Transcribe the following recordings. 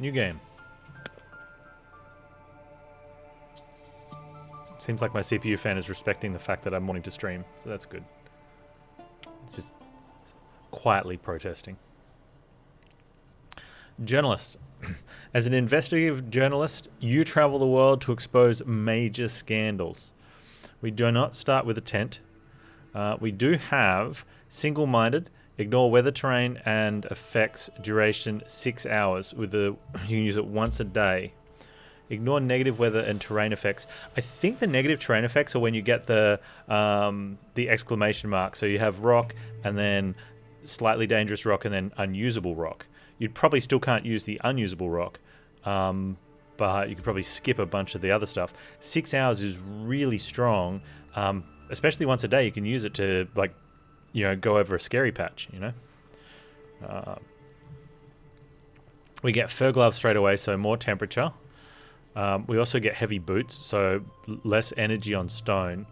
New game. Seems like my CPU fan is respecting the fact that I'm wanting to stream, so that's good. It's just quietly protesting. Journalist. As an investigative journalist, you travel the world to expose major scandals. We do not start with a tent. We do have single-minded, ignore weather, terrain, and effects, duration 6 hours. You can use it once a day. Ignore negative weather and terrain effects. I think the negative terrain effects are when you get the exclamation mark. So you have rock, and then slightly dangerous rock, and then unusable rock. You probably still can't use the unusable rock, but you could probably skip a bunch of the other stuff. 6 hours is really strong, especially once a day. You can use it to, like, go over a scary patch. We get fur gloves straight away, so more temperature. We also get heavy boots, so less energy on stone,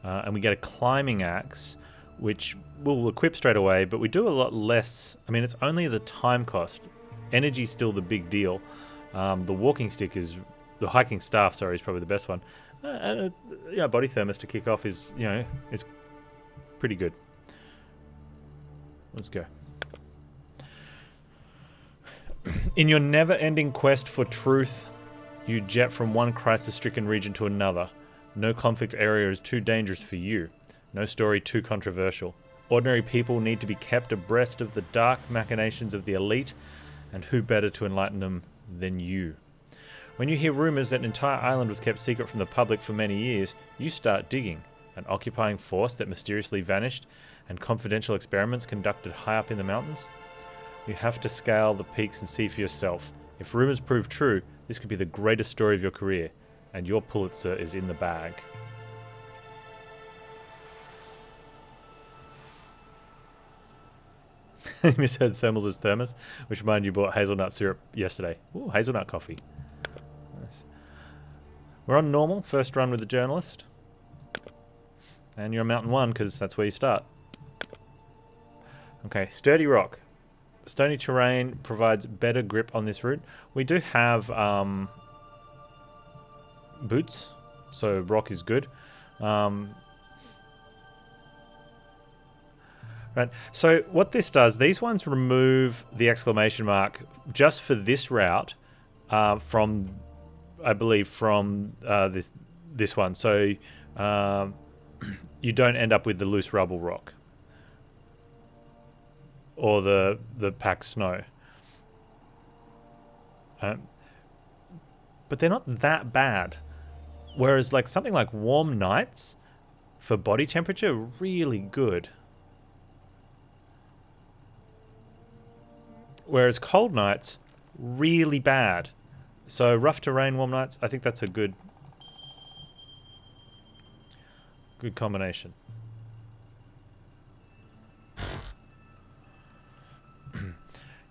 and we get a climbing axe, which we'll equip straight away, but we do a lot less. I mean, it's only the time cost. Energy's still the big deal. The hiking staff, sorry, is probably the best one. Body thermos to kick off is pretty good. Let's go. In your never-ending quest for truth, you jet from one crisis-stricken region to another. No conflict area is too dangerous for you. No story too controversial. Ordinary people need to be kept abreast of the dark machinations of the elite, and who better to enlighten them than you? When you hear rumours that an entire island was kept secret from the public for many years, you start digging. An occupying force that mysteriously vanished, and confidential experiments conducted high up in the mountains? You have to scale the peaks and see for yourself. If rumours prove true, this could be the greatest story of your career, and your Pulitzer is in the bag. You misheard thermals as thermos, which reminded you bought hazelnut syrup yesterday. Ooh, hazelnut coffee. Nice. We're on normal, first run with the journalist. And you're on mountain 1, because that's where you start. Okay, sturdy rock. Stony terrain provides better grip on this route. We do have boots, so rock is good. Right. So what this does, these ones remove the exclamation mark just for this route from, I believe, from this one. So you don't end up with the loose rubble rock or the packed snow. But they're not that bad. Whereas like something like warm nights for body temperature, really good. Whereas cold nights, really bad. So rough terrain, warm nights, I think that's a good combination.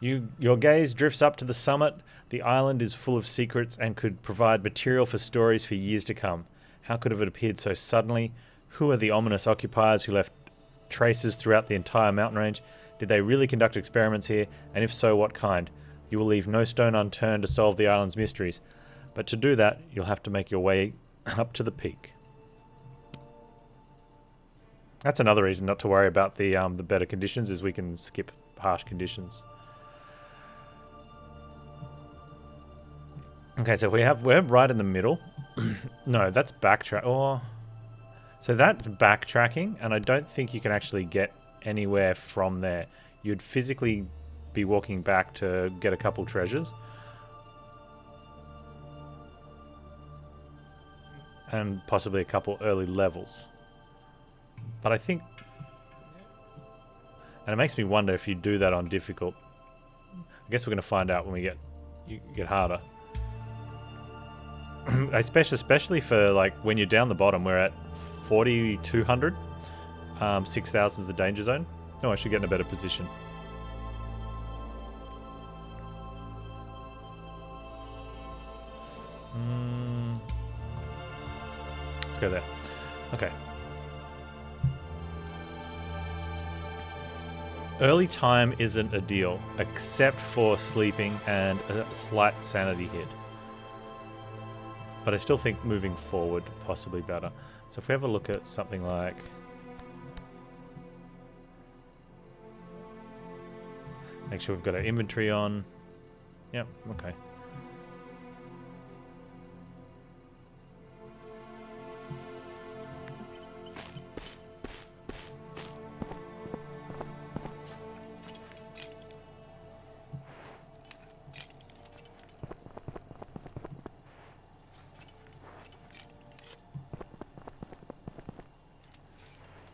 Your gaze drifts up to the summit. The island is full of secrets and could provide material for stories for years to come. How could it have appeared so suddenly? Who are the ominous occupiers who left traces throughout the entire mountain range? Did they really conduct experiments here? And if so, what kind? You will leave no stone unturned to solve the island's mysteries. But to do that, you'll have to make your way up to the peak. That's another reason not to worry about the better conditions, is we can skip harsh conditions. Okay, so we're right in the middle. No, that's backtrack. So that's backtracking, and I don't think you can actually get anywhere from there. You'd physically be walking back to get a couple treasures. And possibly a couple early levels. But I think... And it makes me wonder if you do that on difficult. I guess we're going to find out when we get harder. Especially for like when you're down the bottom, we're at 4,200. 6,000 is the danger zone. Oh, I should get in a better position. Let's go there. Okay. Early time isn't a deal, except for sleeping and a slight sanity hit. But I still think moving forward possibly better. So if we have a look at something like... Make sure we've got our inventory on. Yep, okay.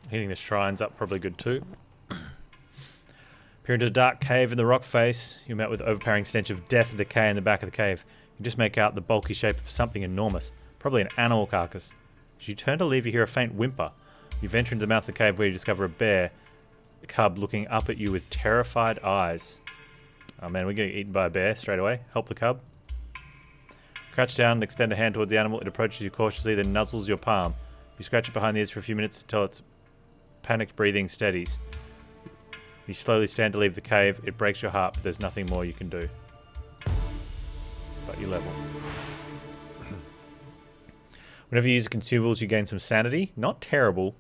Hitting the shrines up, probably good too. Peer into a dark cave in the rock face. You're met with overpowering stench of death and decay in the back of the cave. You just make out the bulky shape of something enormous, probably an animal carcass. As you turn to leave, you hear a faint whimper. You venture into the mouth of the cave where you discover a bear, a cub looking up at you with terrified eyes. Oh man, we're getting eaten by a bear straight away. Help the cub. Crouch down and extend a hand towards the animal. It approaches you cautiously, then nuzzles your palm. You scratch it behind the ears for a few minutes until its panicked breathing steadies. You slowly stand to leave the cave. It breaks your heart, but there's nothing more you can do. But you level. Whenever you use consumables, you gain some sanity. Not terrible,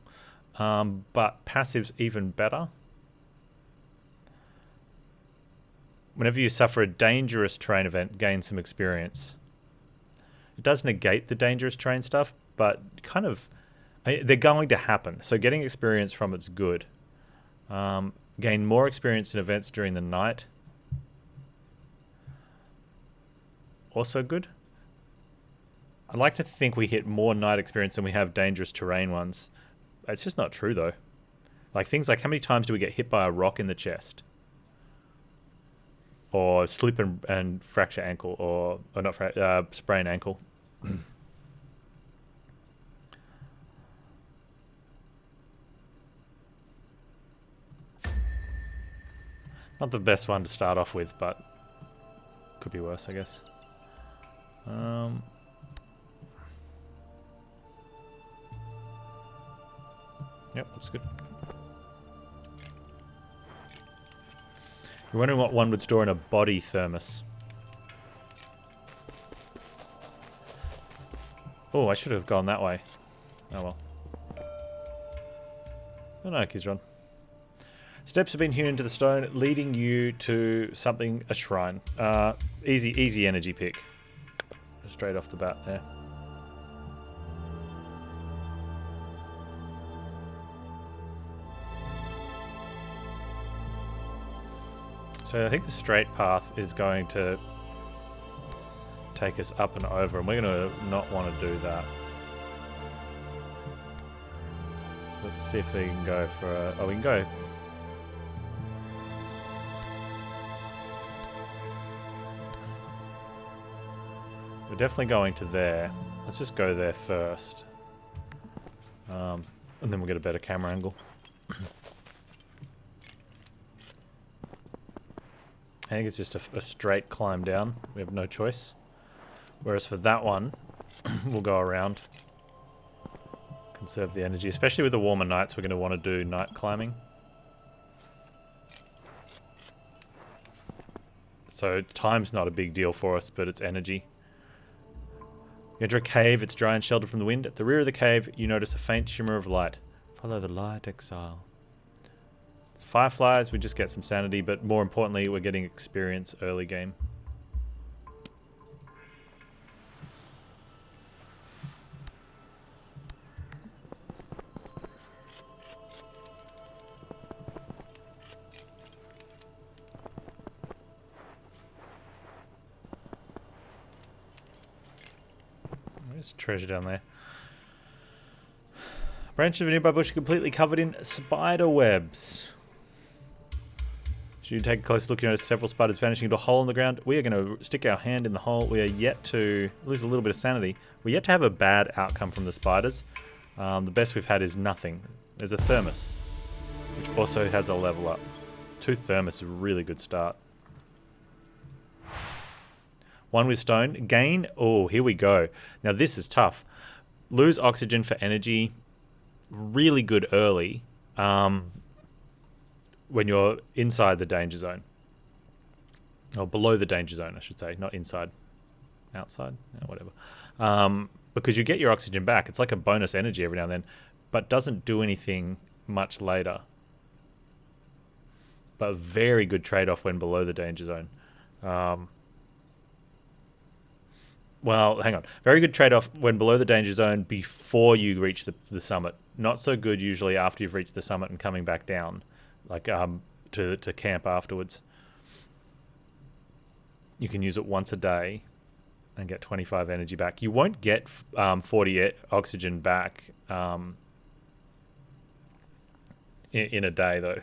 but passive's even better. Whenever you suffer a dangerous terrain event, gain some experience. It does negate the dangerous terrain stuff, but kind of... they're going to happen, so getting experience from it's good. Gain more experience in events during the night. Also good. I'd like to think we hit more night experience than we have dangerous terrain ones. It's just not true though. Like things like how many times do we get hit by a rock in the chest? Or slip and fracture ankle, or not sprain ankle. Not the best one to start off with, but could be worse, I guess. Yep, that's good. You're wondering what one would store in a body thermos. Oh, I should have gone that way. Oh well. Oh no, Kizron. Steps have been hewn into the stone, leading you to something, a shrine. Easy energy pick. Straight off the bat there. So I think the straight path is going to take us up and over, and we're going to not want to do that. So let's see if they can go for a... Oh, we can go... We're definitely going to there. Let's just go there first. And then we'll get a better camera angle. I think it's just a straight climb down. We have no choice. Whereas for that one, we'll go around. Conserve the energy. Especially with the warmer nights, we're going to want to do night climbing. So time's not a big deal for us, but it's energy. You enter a cave, it's dry and sheltered from the wind. At the rear of the cave, you notice a faint shimmer of light. Follow the light, exile. It's fireflies, we just get some sanity, but more importantly, we're getting experience early game. There's treasure down there. Branch of a nearby bush completely covered in spider webs. Should you take a close look, you notice several spiders vanishing into a hole in the ground. We are going to stick our hand in the hole. We are yet to lose a little bit of sanity. We're yet to have a bad outcome from the spiders. The best we've had is nothing. There's a thermos, which also has a level up. 2 thermos is a really good start. 1 with stone. Gain. Oh, here we go. Now this is tough. Lose oxygen for energy. Really good early. when you're inside the danger zone. Or below the danger zone, I should say. Not inside. Outside? Yeah, whatever. Because you get your oxygen back. It's like a bonus energy every now and then, but doesn't do anything much later. But a very good trade-off when below the danger zone. Well, hang on. Very good trade-off when below the danger zone before you reach the summit. Not so good usually after you've reached the summit and coming back down, like to camp afterwards. You can use it once a day and get 25 energy back. You won't get 40 oxygen back in a day, though.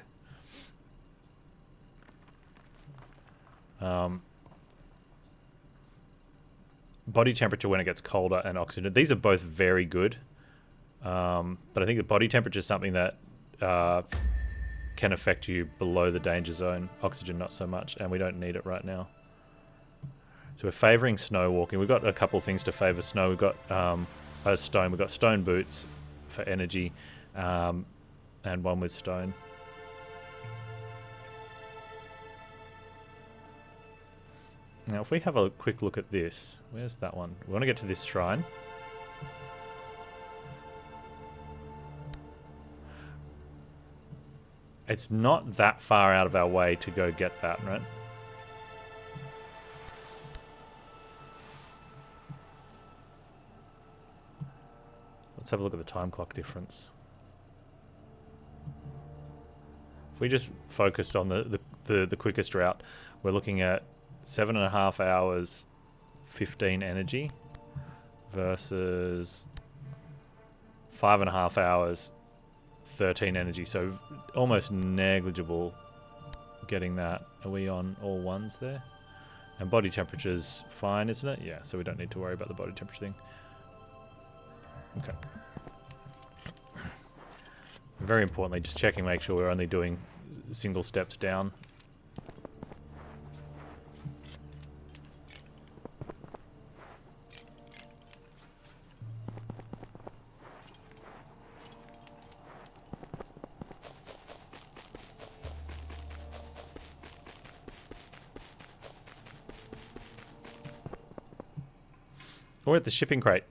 Body temperature when it gets colder and oxygen. These are both very good. But I think the body temperature is something that can affect you below the danger zone. Oxygen, not so much, and we don't need it right now. So we're favouring snow walking. We've got a couple of things to favour snow. We've got stone. We've got stone boots for energy, and one with stone. Now, if we have a quick look at this, where's that one? We want to get to this shrine. It's not that far out of our way to go get that, right? Let's have a look at the time clock difference. If we just focused on the quickest route, we're looking at 7.5 hours, 15 energy versus 5.5 hours, 13 energy. So almost negligible getting that. Are we on all ones there? And body temperature's fine, isn't it? Yeah, so we don't need to worry about the body temperature thing. Okay. Very importantly, just checking, make sure we're only doing single steps down. We're at the shipping crate.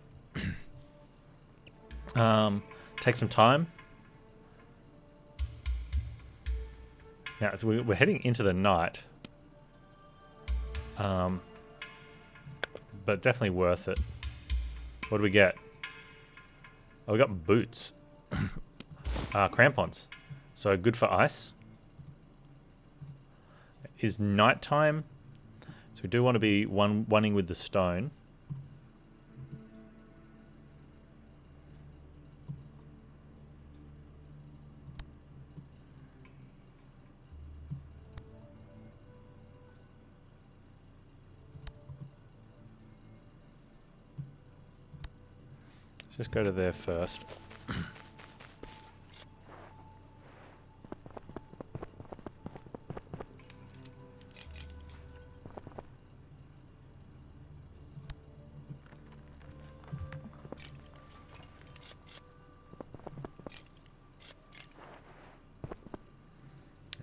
Take some time. Now, so we're heading into the night. But definitely worth it. What do we get? Oh, we got boots. Crampons. So good for ice. Is nighttime. So we do want to be one-ing with the stone. Let's just go to there first.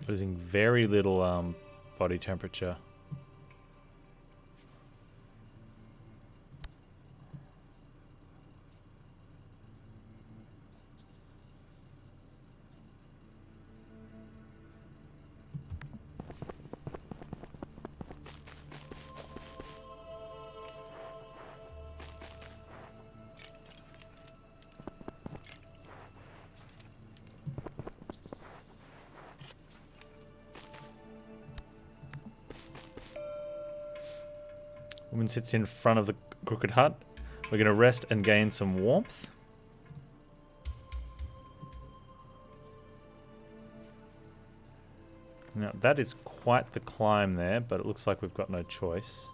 Losing very little body temperature. Woman sits in front of the crooked hut. We're going to rest and gain some warmth. Now, that is quite the climb there, but it looks like we've got no choice.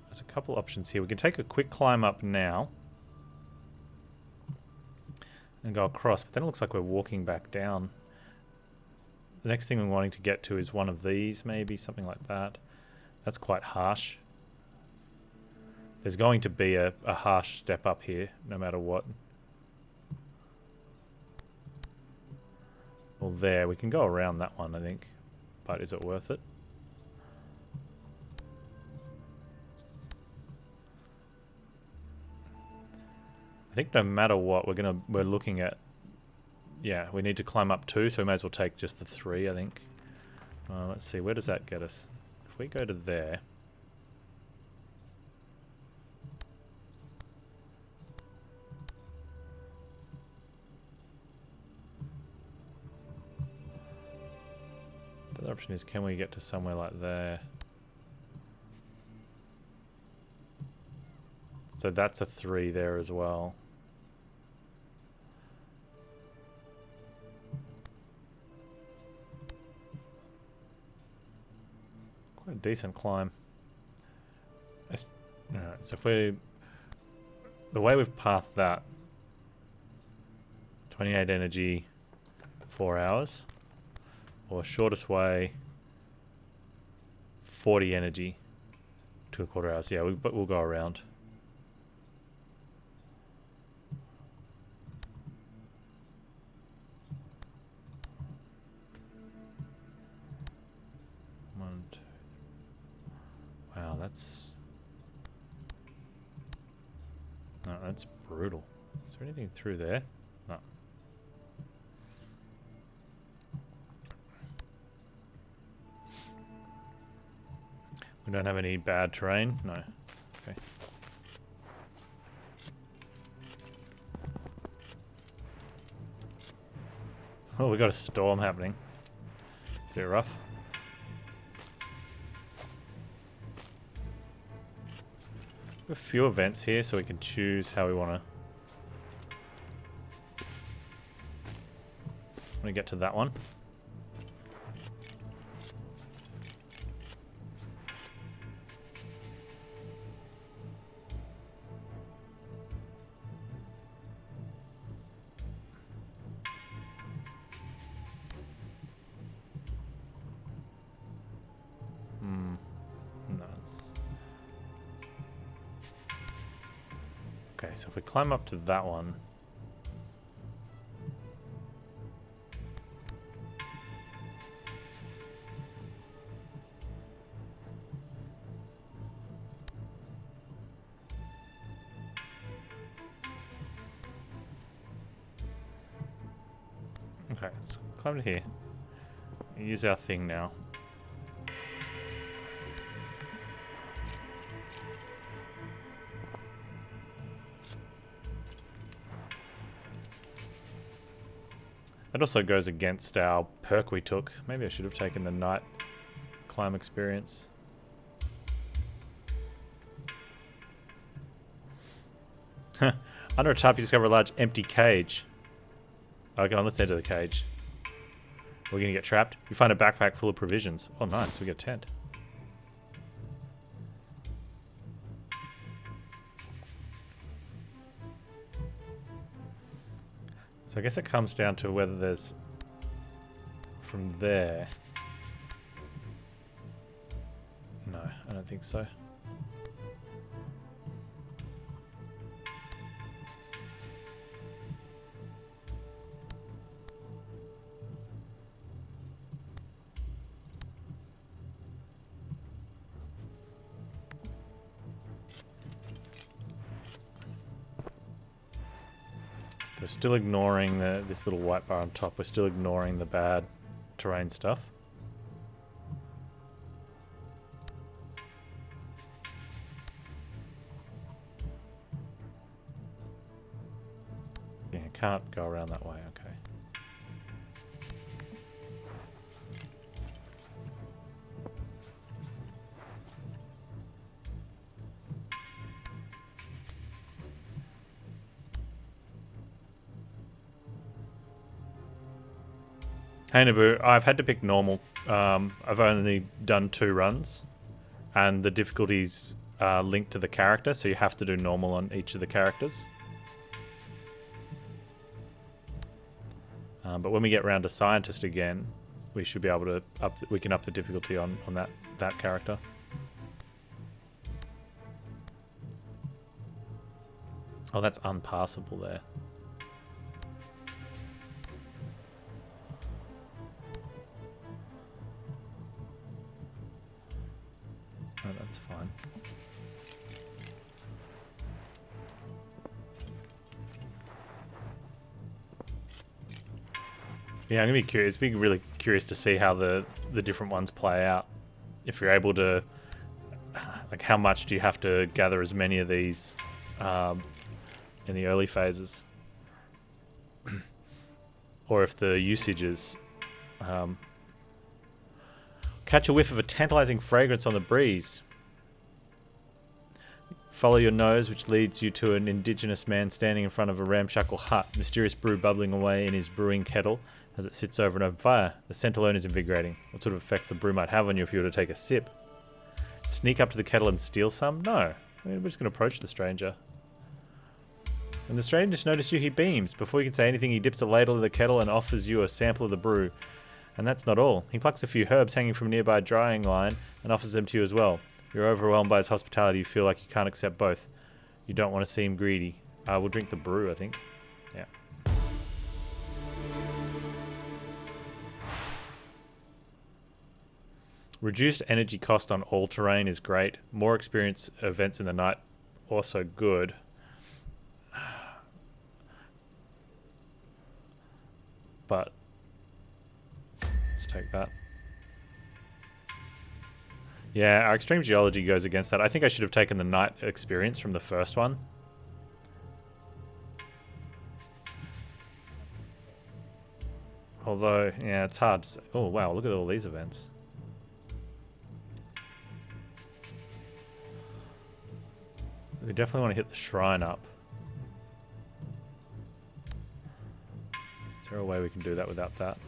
There's a couple options here. We can take a quick climb up now and go across, but then it looks like we're walking back down. The next thing we're wanting to get to is one of these, maybe, something like that. That's quite harsh. There's going to be a harsh step up here, no matter what. Well, there. We can go around that one, I think. But is it worth it? I think no matter what, we're looking at... Yeah, we need to climb up 2, so we may as well take just the 3, I think. Let's see, where does that get us? If we go to there... The other option is, can we get to somewhere like there? So that's a 3 there as well. Quite a decent climb. Alright, so if we... The way we've pathed that... 28 energy, 4 hours. Or shortest way... 40 energy, 2¼ hours. Yeah, but we'll go around. Wow, that's... No, that's brutal. Is there anything through there? No. We don't have any bad terrain? No. Okay. Oh, we got a storm happening. Bit rough. A few events here, so we can choose how we want to get to that one. No, it's... Okay, so if we climb up to that one... Okay, let's climb to here. Use our thing now. That also goes against our perk we took. Maybe I should have taken the night climb experience. Under a tarp you discover a large empty cage. Okay, let's enter the cage. We're gonna get trapped. You find a backpack full of provisions. Oh nice, we get a tent. So I guess it comes down to whether there's... From there... No, I don't think so. We're still ignoring this little white bar on top. We're still ignoring the bad terrain stuff. Yeah, can't go around that way. Okay. Hey Naboo, I've had to pick normal. I've only done 2 runs, and the difficulties are linked to the character, so you have to do normal on each of the characters. But when we get round to scientist again, we should be able to we can up the difficulty on that character. Oh, that's unpassable there. Oh, that's fine. Yeah, I'm gonna be curious. It's being really curious to see how the different ones play out. If you're able to, like, how much do you have to gather as many of these in the early phases, or if the usage is catch a whiff of a tantalizing fragrance on the breeze. Follow your nose, which leads you to an indigenous man standing in front of a ramshackle hut, mysterious brew bubbling away in his brewing kettle as it sits over an open fire. The scent alone is invigorating. What sort of effect the brew might have on you if you were to take a sip? Sneak up to the kettle and steal some? No. We're just going to approach the stranger. When the stranger notices you, he beams. Before you can say anything, he dips a ladle in the kettle and offers you a sample of the brew. And that's not all. He plucks a few herbs hanging from a nearby drying line and offers them to you as well. You're overwhelmed by his hospitality. You feel like you can't accept both. You don't want to seem greedy. We'll drink the brew, I think. Yeah. Reduced energy cost on all terrain is great. More experience events in the night, also good. But let's take that. Yeah, our extreme geology goes against that. I think I should have taken the night experience from the first one. Although, yeah, it's hard to say. Oh, wow, look at all these events. We definitely want to hit the shrine up. Is there a way we can do that without that?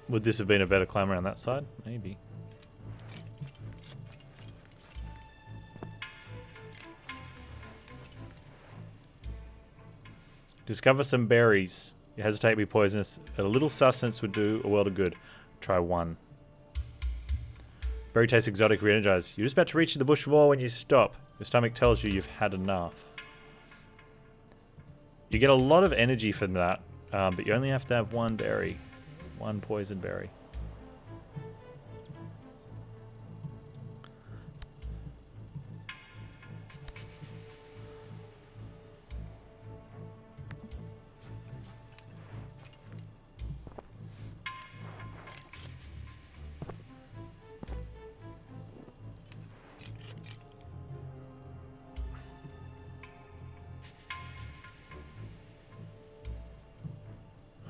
Would this have been a better climb around that side? Maybe. Discover some berries. You hesitate to be poisonous. A little sustenance would do a world of good. Try one. Berry tastes exotic, re-energize. You're just about to reach the bush wall when you stop. Your stomach tells you you've had enough. You get a lot of energy from that, but you only have to have one berry. One poison berry.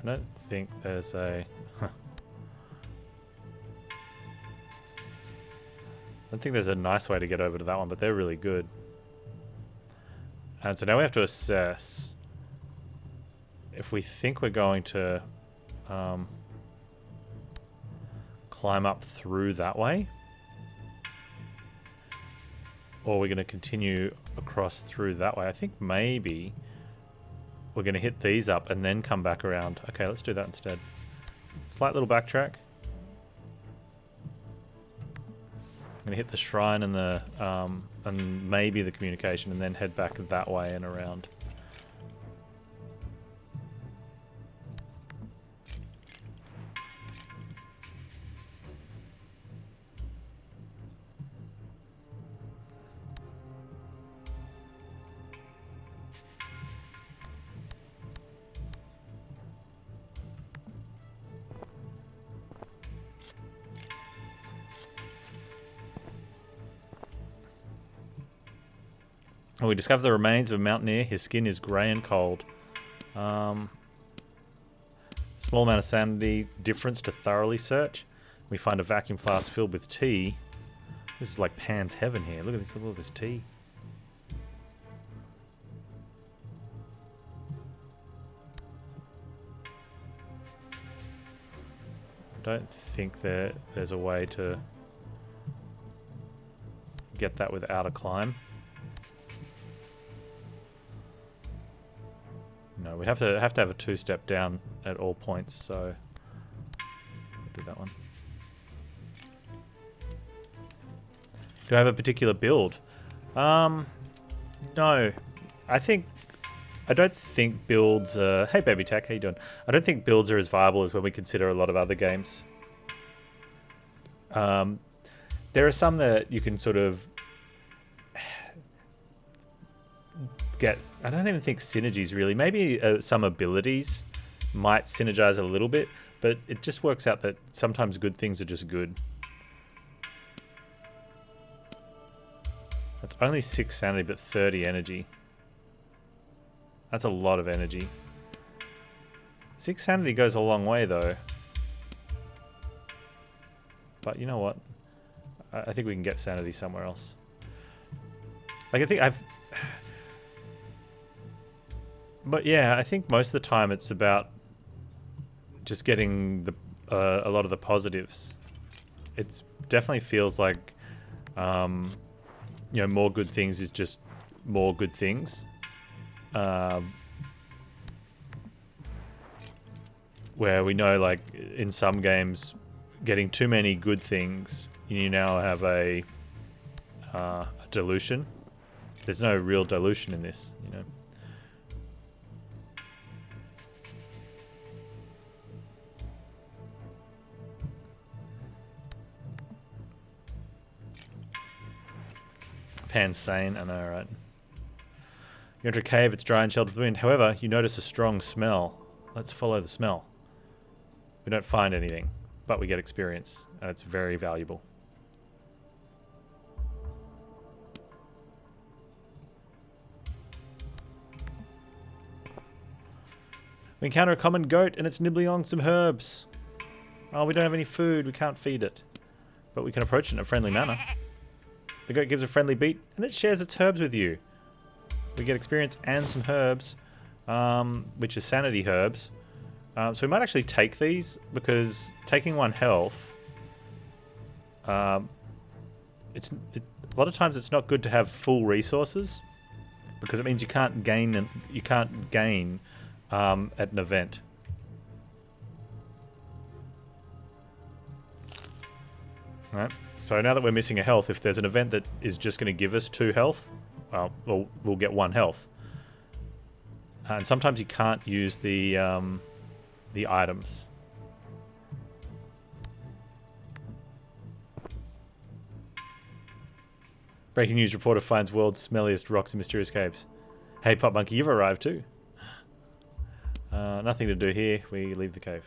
I don't think there's a... I don't think there's a nice way to get over to that one, but they're really good. And so now we have to assess if we think we're going to climb up through that way, or we're going to continue across through that way. I think maybe we're going to hit these up and then come back around. Okay, let's do that instead. Slight little backtrack. I'm going to hit the shrine and the and maybe the communication, and then head back that way and around. And we discover the remains of a mountaineer. His skin is grey and cold. Small amount of sanity difference to thoroughly search. We find a vacuum flask filled with tea. This is like Pan's heaven here. Look at this, look at this tea. I don't think there's a way to get that without a climb. No, we have to have a two-step down at all points, so we'll do that one. Do I have a particular build? No. I don't think builds are... Hey, Baby Tech, how you doing? I don't think builds are as viable as when we consider a lot of other games. There are some that you can sort of get... I don't even think synergies, really. Maybe some abilities might synergize a little bit, but it just works out that sometimes good things are just good. That's only 6 sanity, but 30 energy. That's a lot of energy. 6 sanity goes a long way, though. But you know what? I think we can get sanity somewhere else. Like, I think I've... But yeah, I think most of the time it's about just getting the a lot of the positives. It definitely feels like, you know, more good things is just more good things. Where we know, like, in some games, getting too many good things, you now have a dilution. There's no real dilution in this, you know. Panz sane, I know, right? You enter a cave, it's dry and sheltered from the wind. However, you notice a strong smell. Let's follow the smell. We don't find anything, but we get experience, and it's very valuable. We encounter a common goat, and it's nibbling on some herbs. Oh, we don't have any food. We can't feed it. But we can approach it in a friendly manner. The goat gives a friendly beat, and it shares its herbs with you. We get experience and some herbs, which is sanity herbs. So we might actually take these, because taking 1 health, a lot of times it's not good to have full resources, because it means you can't gain at an event. Alright, so now that we're missing a health, if there's an event that is just going to give us 2 health, well, we'll get 1 health. And sometimes you can't use the items. Breaking news reporter finds world's smelliest rocks in mysterious caves. Hey, Pop Monkey, you've arrived too. Nothing to do here. We leave the cave.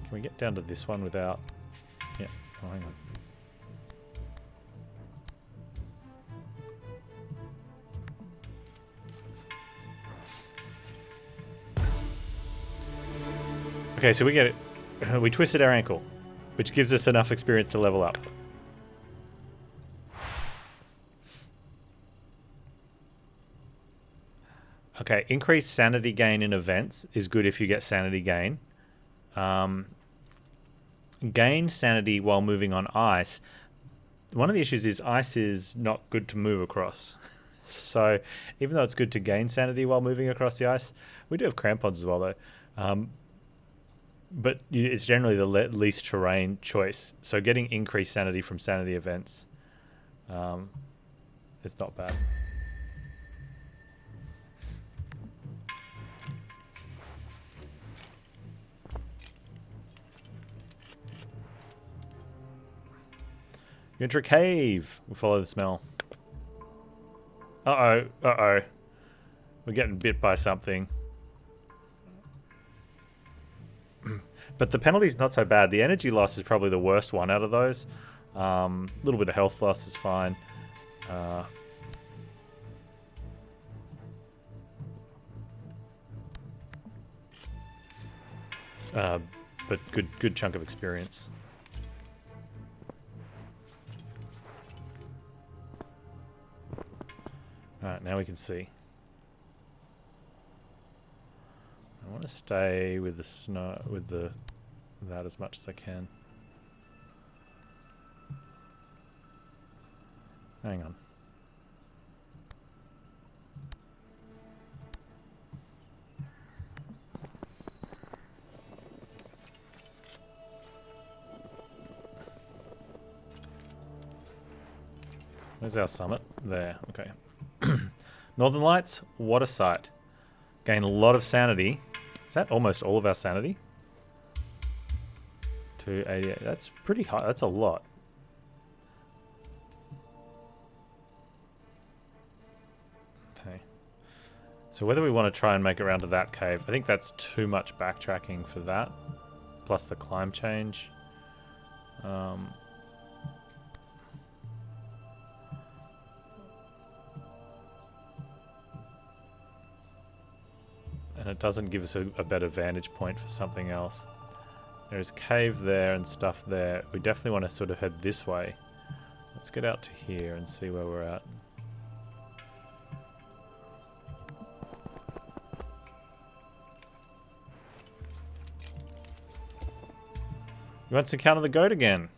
Can we get down to this one without... Yeah. Oh, hang on. Okay, so we get it. We twisted our ankle, which gives us enough experience to level up. Okay, increased sanity gain in events is good if you get sanity gain. Gain sanity while moving on ice. One of the issues is ice is not good to move across. So even though it's good to gain sanity while moving across the ice, we do have crampons as well though. But it's generally the least terrain choice. So getting increased sanity from sanity events is not bad. You enter a cave. We follow the smell. Uh-oh. Uh-oh. We're getting bit by something. But the penalty's not so bad. The energy loss is probably the worst one out of those. A little bit of health loss is fine. But good chunk of experience. Alright, now we can see. I want to stay with the snow, with that as much as I can. Hang on. Where's our summit? There. Okay. Northern Lights. What a sight. Gain a lot of sanity. Is that almost all of our sanity? 288. That's pretty high. That's a lot. Okay. So whether we want to try and make it around to that cave, I think that's too much backtracking for that. Plus the climb change. And it doesn't give us a better vantage point for something else. There's cave there and stuff there. We definitely want to sort of head this way. Let's get out to here and see where we're at. We want to encounter the goat again.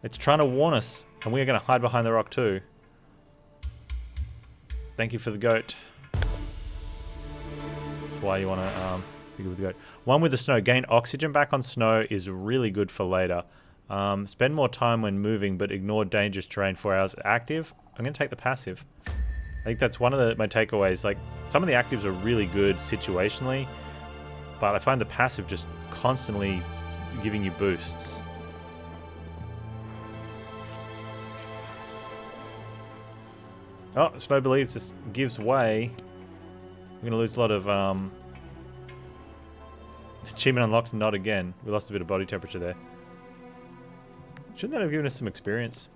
It's trying to warn us, and we're going to hide behind the rock too. Thank you for the goat. Why you want to be good with the goat. One with the snow. Gain oxygen back on snow is really good for later. Spend more time when moving, but ignore dangerous terrain 4 hours. Active. I'm going to take the passive. I think that's one of my takeaways. Like, some of the actives are really good situationally, but I find the passive just constantly giving you boosts. Oh, snow believes this gives way. We're going to lose a lot of achievement unlocked, not again. We lost a bit of body temperature there. Shouldn't that have given us some experience?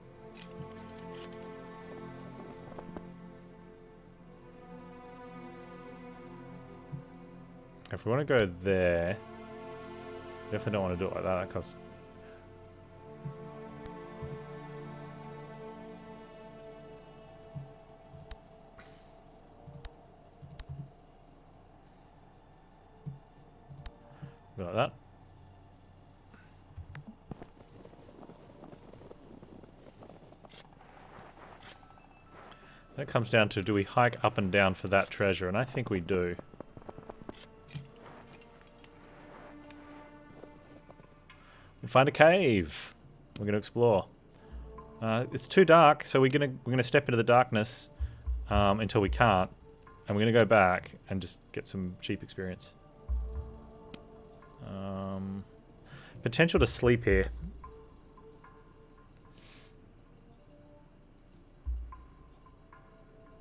If we want to go there, definitely don't want to do it like that. That costs... like that. That comes down to, do we hike up and down for that treasure? And I think we do. We find a cave. We're going to explore. It's too dark, so we're gonna step into the darkness until we can't, and we're gonna go back and just get some cheap experience. Potential to sleep here.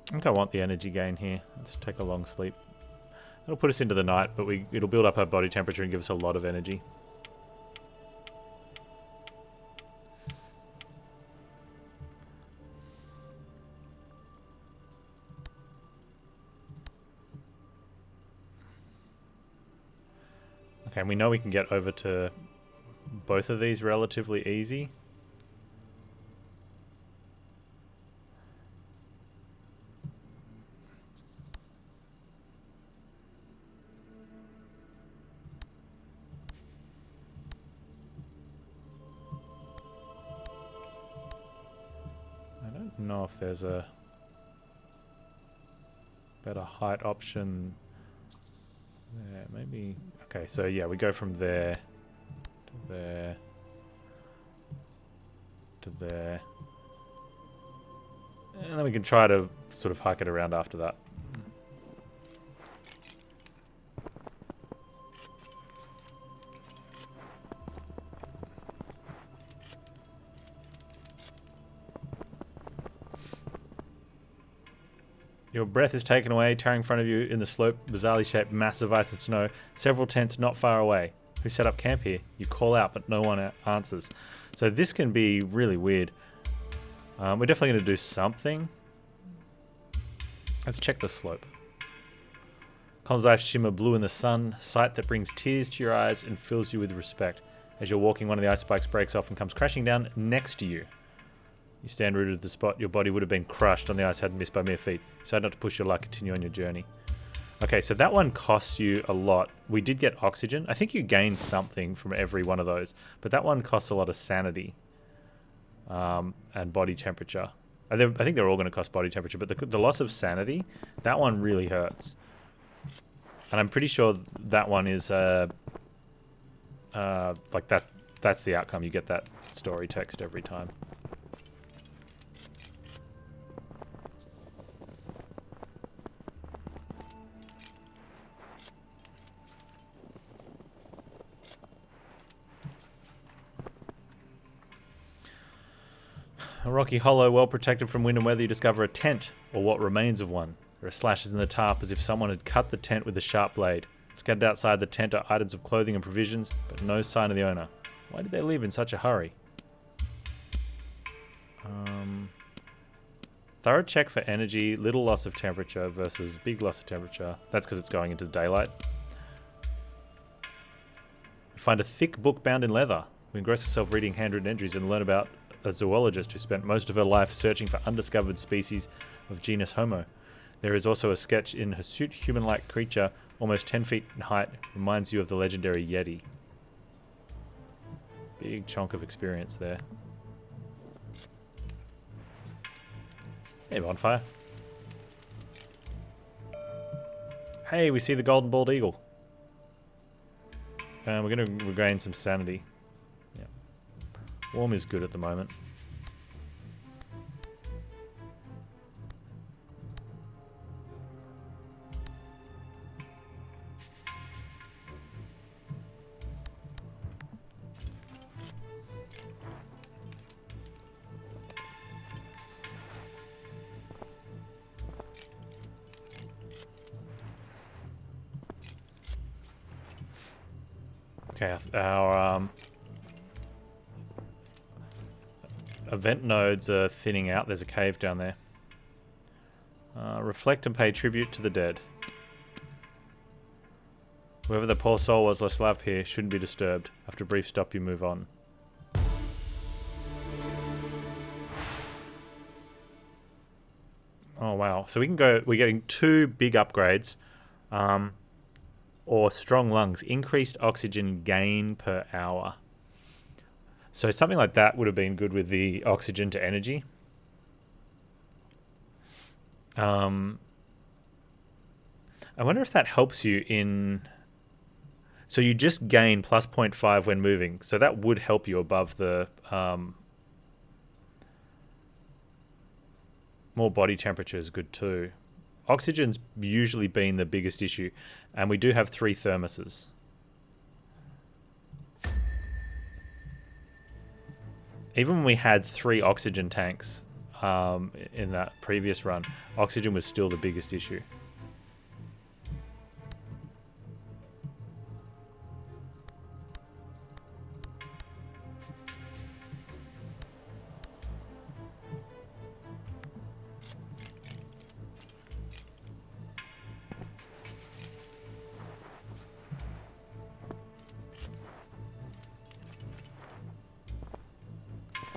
I think I want the energy gain here. Let's take a long sleep. It'll put us into the night, but it'll build up our body temperature and give us a lot of energy. Okay, and we know we can get over to both of these relatively easy. I don't know if there's a better height option there, maybe. Okay, so yeah, we go from there to there to there, and then we can try to sort of hike it around after that. Your breath is taken away, towering in front of you in the slope, bizarrely shaped mass of ice and snow, several tents not far away. Who set up camp here? You call out, but no one answers. So this can be really weird. We're definitely going to do something. Let's check the slope. Columns of ice shimmer blue in the sun, sight that brings tears to your eyes and fills you with respect. As you're walking, one of the ice spikes breaks off and comes crashing down next to you. You stand rooted at the spot. Your body would have been crushed on the ice hadn't missed by mere feet. So not to push your luck, continue on your journey. Okay, so that one costs you a lot. We did get oxygen. I think you gain something from every one of those. But that one costs a lot of sanity. And body temperature. I think they're all going to cost body temperature. But the loss of sanity, that one really hurts. And I'm pretty sure that one is... like that's the outcome. You get that story text every time. A rocky hollow, well protected from wind and weather, you discover a tent, or what remains of one. There are slashes in the tarp as if someone had cut the tent with a sharp blade. Scattered outside the tent are items of clothing and provisions, but no sign of the owner. Why did they leave in such a hurry? Thorough check for energy, little loss of temperature versus big loss of temperature. That's because it's going into daylight. We find a thick book bound in leather. We engross ourselves reading handwritten entries and learn about a zoologist who spent most of her life searching for undiscovered species of genus Homo. There is also a sketch in hirsute human-like creature, almost 10 feet in height, reminds you of the legendary Yeti. Big chunk of experience there. Hey, bonfire. Hey, we see the golden bald eagle. We're going to regain some sanity. Yeah. Warm is good at the moment. Okay, our event nodes are thinning out. There's a cave down there. Reflect and pay tribute to the dead. Whoever the poor soul was left alive here shouldn't be disturbed. After a brief stop, you move on. Oh wow! So we can go. We're getting 2 big upgrades. Or strong lungs, increased oxygen gain per hour. So something like that would have been good with the oxygen to energy. I wonder if that helps you in... So you just gain plus 0.5 when moving. So that would help you above the... More body temperature is good too. Oxygen's usually been the biggest issue, and we do have 3 thermoses. Even when we had 3 oxygen tanks in that previous run, oxygen was still the biggest issue.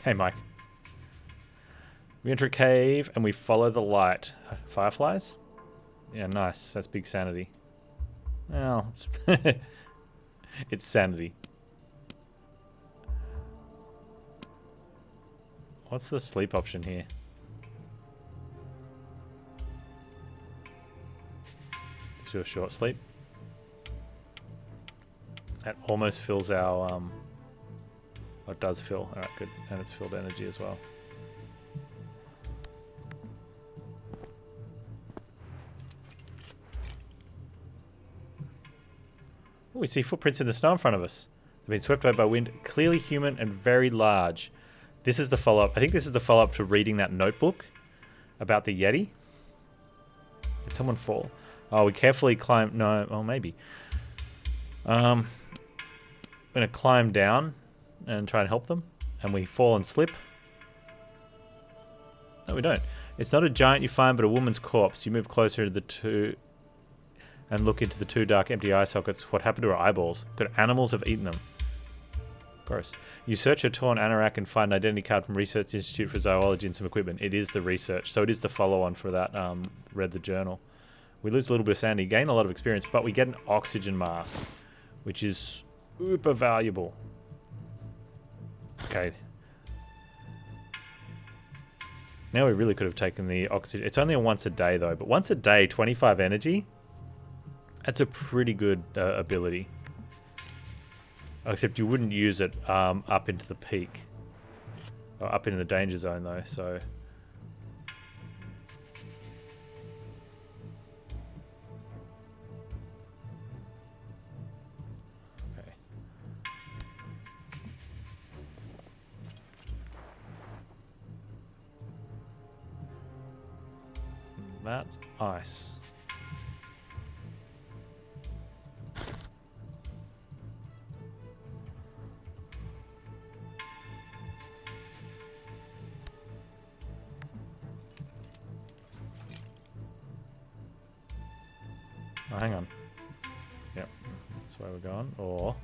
Hey, Mike. We enter a cave and we follow the light. Fireflies? Yeah, nice. That's big sanity. Well, it's sanity. What's the sleep option here? Just do a short sleep. That almost fills our... Oh, it does fill. Alright, good. And it's filled energy as well. Oh, we see footprints in the snow in front of us. They've been swept away by wind. Clearly human and very large. This is the follow-up. I think this is the follow-up to reading that notebook about the Yeti. Did someone fall? Oh, we carefully climb... No, oh, maybe. I'm going to climb down and try and help them, and we fall and slip. No, we don't. It's not a giant you find, but a woman's corpse. You move closer to the 2 and look into the 2 dark empty eye sockets. What happened to her eyeballs? Could animals have eaten them? Gross. You search her torn anorak and find an identity card from Research Institute for Zoology and some equipment. It is the research, so it is the follow-on for that. Read the journal. We lose a little bit of sanity, gain a lot of experience, but we get an oxygen mask, which is super valuable. Okay. Now we really could have taken the oxygen. It's only a once a day though, but once a day, 25 energy. That's a pretty good ability. Except you wouldn't use it up into the peak. Or up into the danger zone though, so... That's ice. Oh, hang on. Yep, that's where we're going. Or...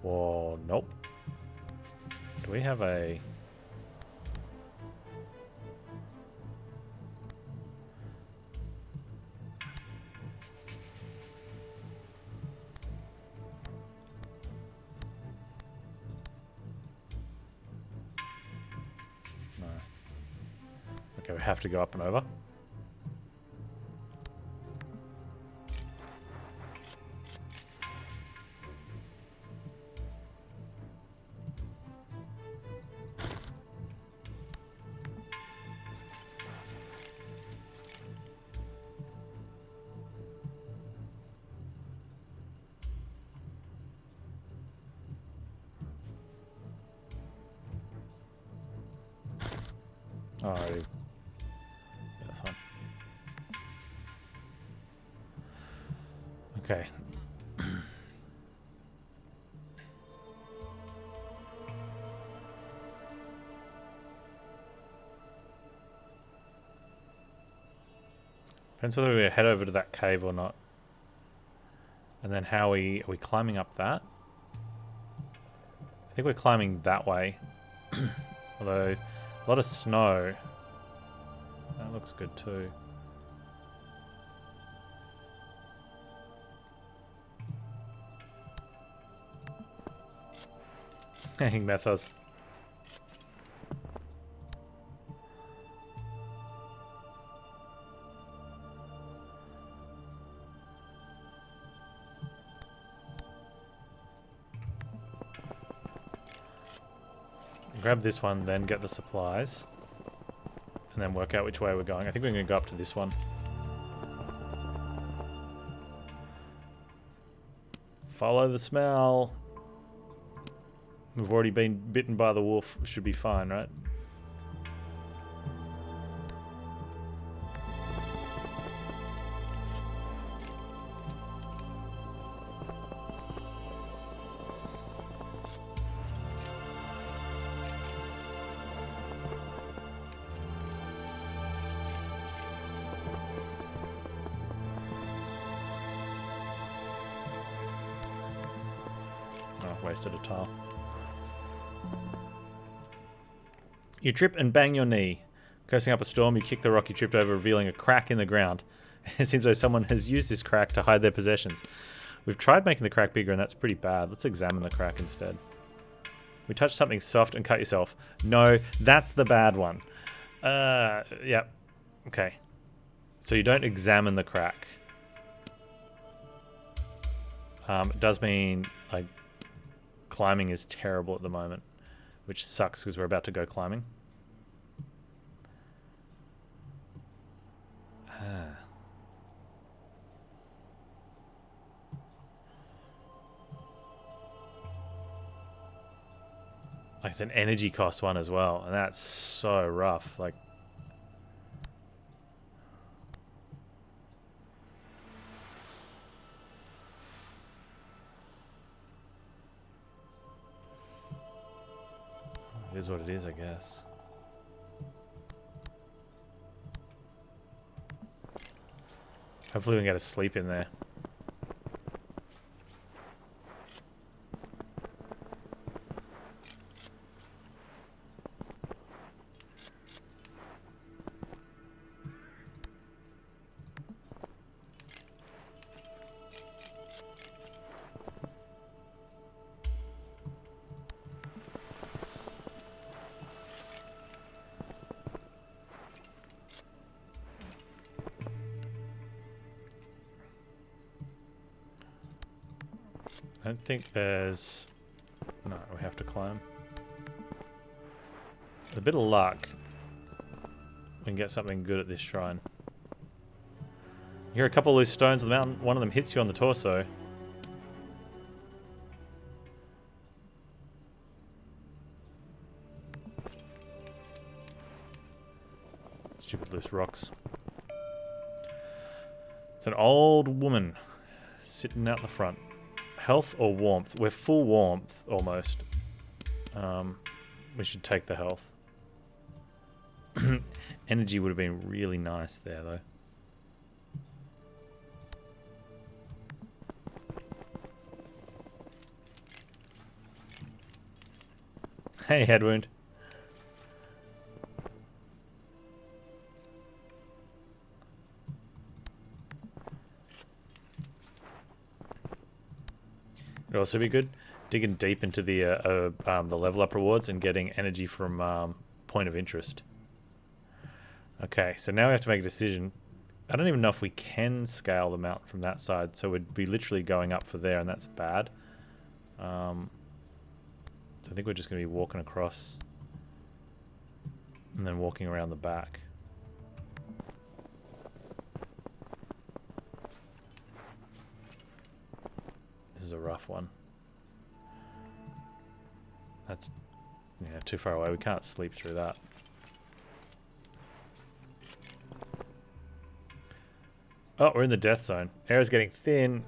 Whoa, nope. Do we have a... No. Okay, we have to go up and over. Oh, yeah, that's fine. Okay. Depends whether we head over to that cave or not. And then how are we climbing up that? I think we're climbing that way. Although, a lot of snow. That looks good too. Hang Methos. Grab this one, then get the supplies. And then work out which way we're going. I think we're going to go up to this one. Follow the smell. We've already been bitten by the wolf. Should be fine, right? Oh, wasted a tile. You trip and bang your knee. Cursing up a storm, you kick the rock you tripped over, revealing a crack in the ground. It seems like someone has used this crack to hide their possessions. We've tried making the crack bigger and that's pretty bad. Let's examine the crack instead. We touched something soft and cut yourself. No, that's the bad one. Yep. Okay. So you don't examine the crack. It does mean, like, climbing is terrible at the moment, which sucks because we're about to go climbing. Like, it's an energy cost one as well, and that's so rough. Like, it is what it is, I guess. Hopefully we can get a sleep in there. I don't think there's... No, we have to climb. With a bit of luck, we can get something good at this shrine. You hear a couple of loose stones on the mountain. One of them hits you on the torso. those rocks. It's an old woman sitting out the front. Health or warmth? We're full warmth, almost. We should take the health. Energy would have been really nice there, though. Hey, head wound. It'd also be good digging deep into the level up rewards and getting energy from point of interest. Okay, so now we have to make a decision. I don't even know if we can scale the mountain from that side, so we'd be literally going up for there, and that's bad. So I think we're just going to be walking across and then walking around the back. This is a rough one. That's, yeah, too far away. We can't sleep through that. Oh, we're in the death zone. Air's getting thin.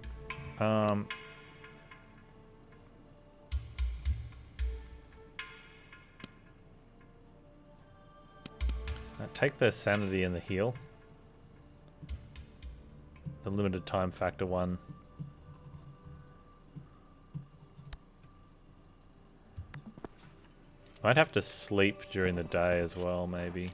Take the sanity and the heal. The limited time factor one. Might have to sleep during the day as well, maybe.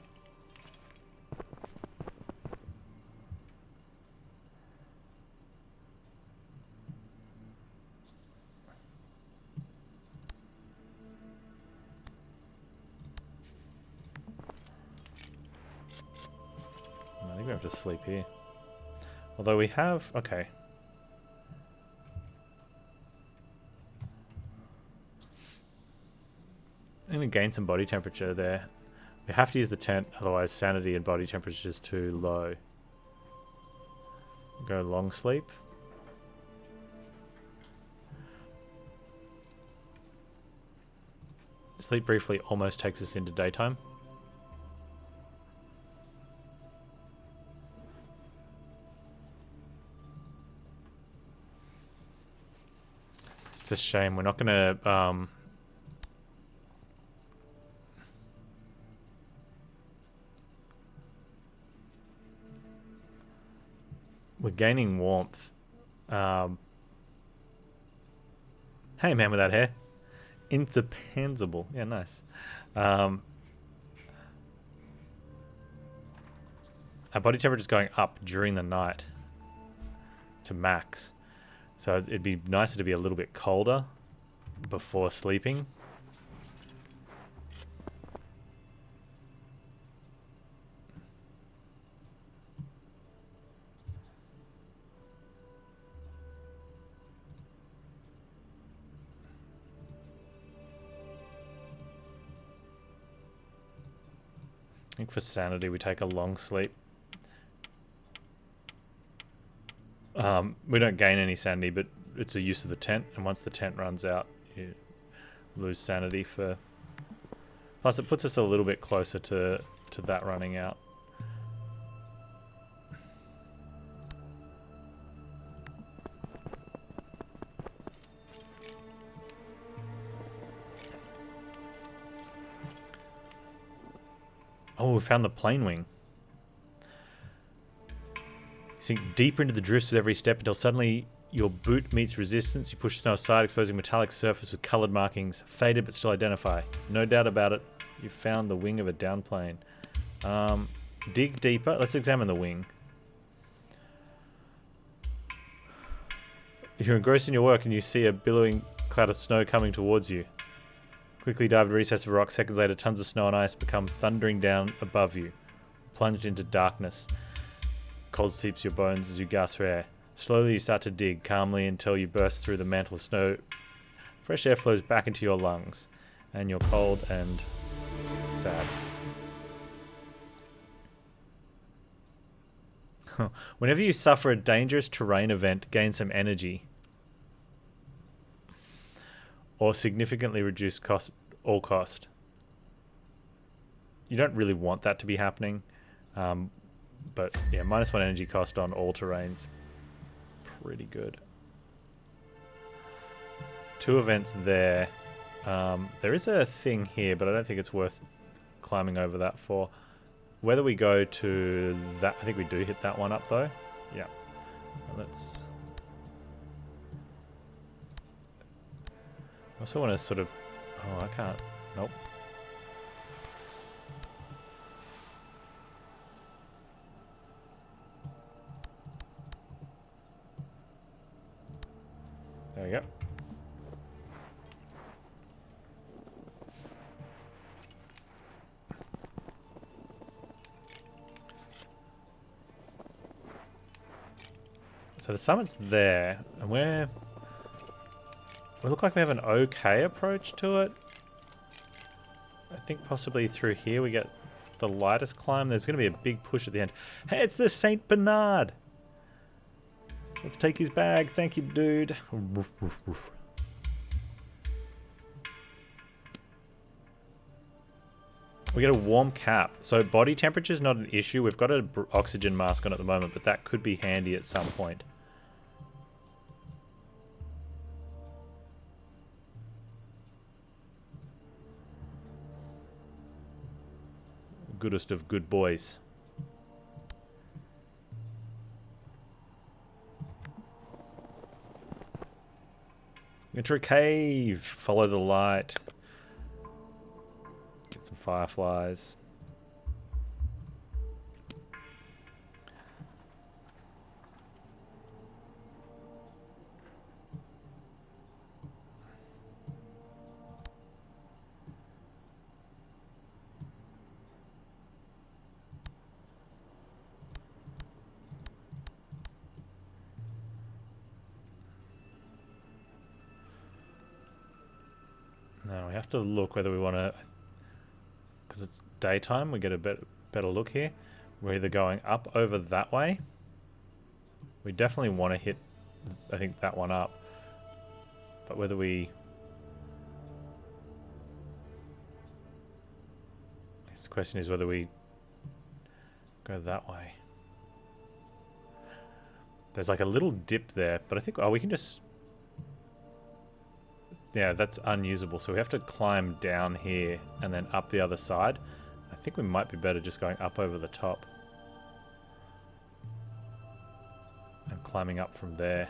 I think we have to sleep here. Although we have... Okay. I'm going to gain some body temperature there. We have to use the tent, otherwise sanity and body temperature is too low. Go long sleep. Sleep briefly almost takes us into daytime. It's a shame. We're not going to... We're gaining warmth. Hey, man with that hair. Insurmountable. Yeah, nice. Our body temperature is going up during the night to max. So it'd be nicer to be a little bit colder before sleeping. I think for sanity we take a long sleep. We don't gain any sanity, but it's a use of the tent, and once the tent runs out, you lose sanity for... Plus it puts us a little bit closer to that running out. Oh, we found the plane wing. Sink deeper into the drifts with every step until suddenly your boot meets resistance. You push snow aside, exposing a metallic surface with coloured markings. Faded but still identify. No doubt about it. You found the wing of a down plane. Dig deeper. Let's examine the wing. If you're engrossed in your work and you see a billowing cloud of snow coming towards you, quickly dive to the recess of a rock. Seconds later, tons of snow and ice become thundering down above you. Plunged into darkness. Cold seeps your bones as you gasp for air. Slowly you start to dig, calmly, until you burst through the mantle of snow. Fresh air flows back into your lungs, and you're cold and sad. Whenever you suffer a dangerous terrain event, gain some energy. Or significantly reduce cost. You don't really want that to be happening. But yeah, -1 energy cost on all terrains. Pretty good. 2 events there. There is a thing here, but I don't think it's worth climbing over that for. Whether we go to that, I think we do hit that one up though. Yeah. Let's. I also want to sort of. Oh, I can't. Nope. There we go. So the summit's there, and we look like we have an okay approach to it. I think possibly through here we get the lightest climb. There's going to be a big push at the end. Hey, it's the Saint Bernard! Let's take his bag. Thank you, dude. Woof, woof, woof. We get a warm cap. So body temperature is not an issue. We've got an oxygen mask on at the moment, but that could be handy at some point. Goodest of good boys. Enter a cave. Follow the light. Get some fireflies. Now we have to look whether we want to, because it's daytime, we get a better look here. We're either going up over that way. We definitely want to hit, I think, that one up. But whether we... I guess the question is whether we go that way. There's like a little dip there, but I think, oh, we can just... Yeah, that's unusable, so we have to climb down here and then up the other side. I think we might be better just going up over the top. And climbing up from there.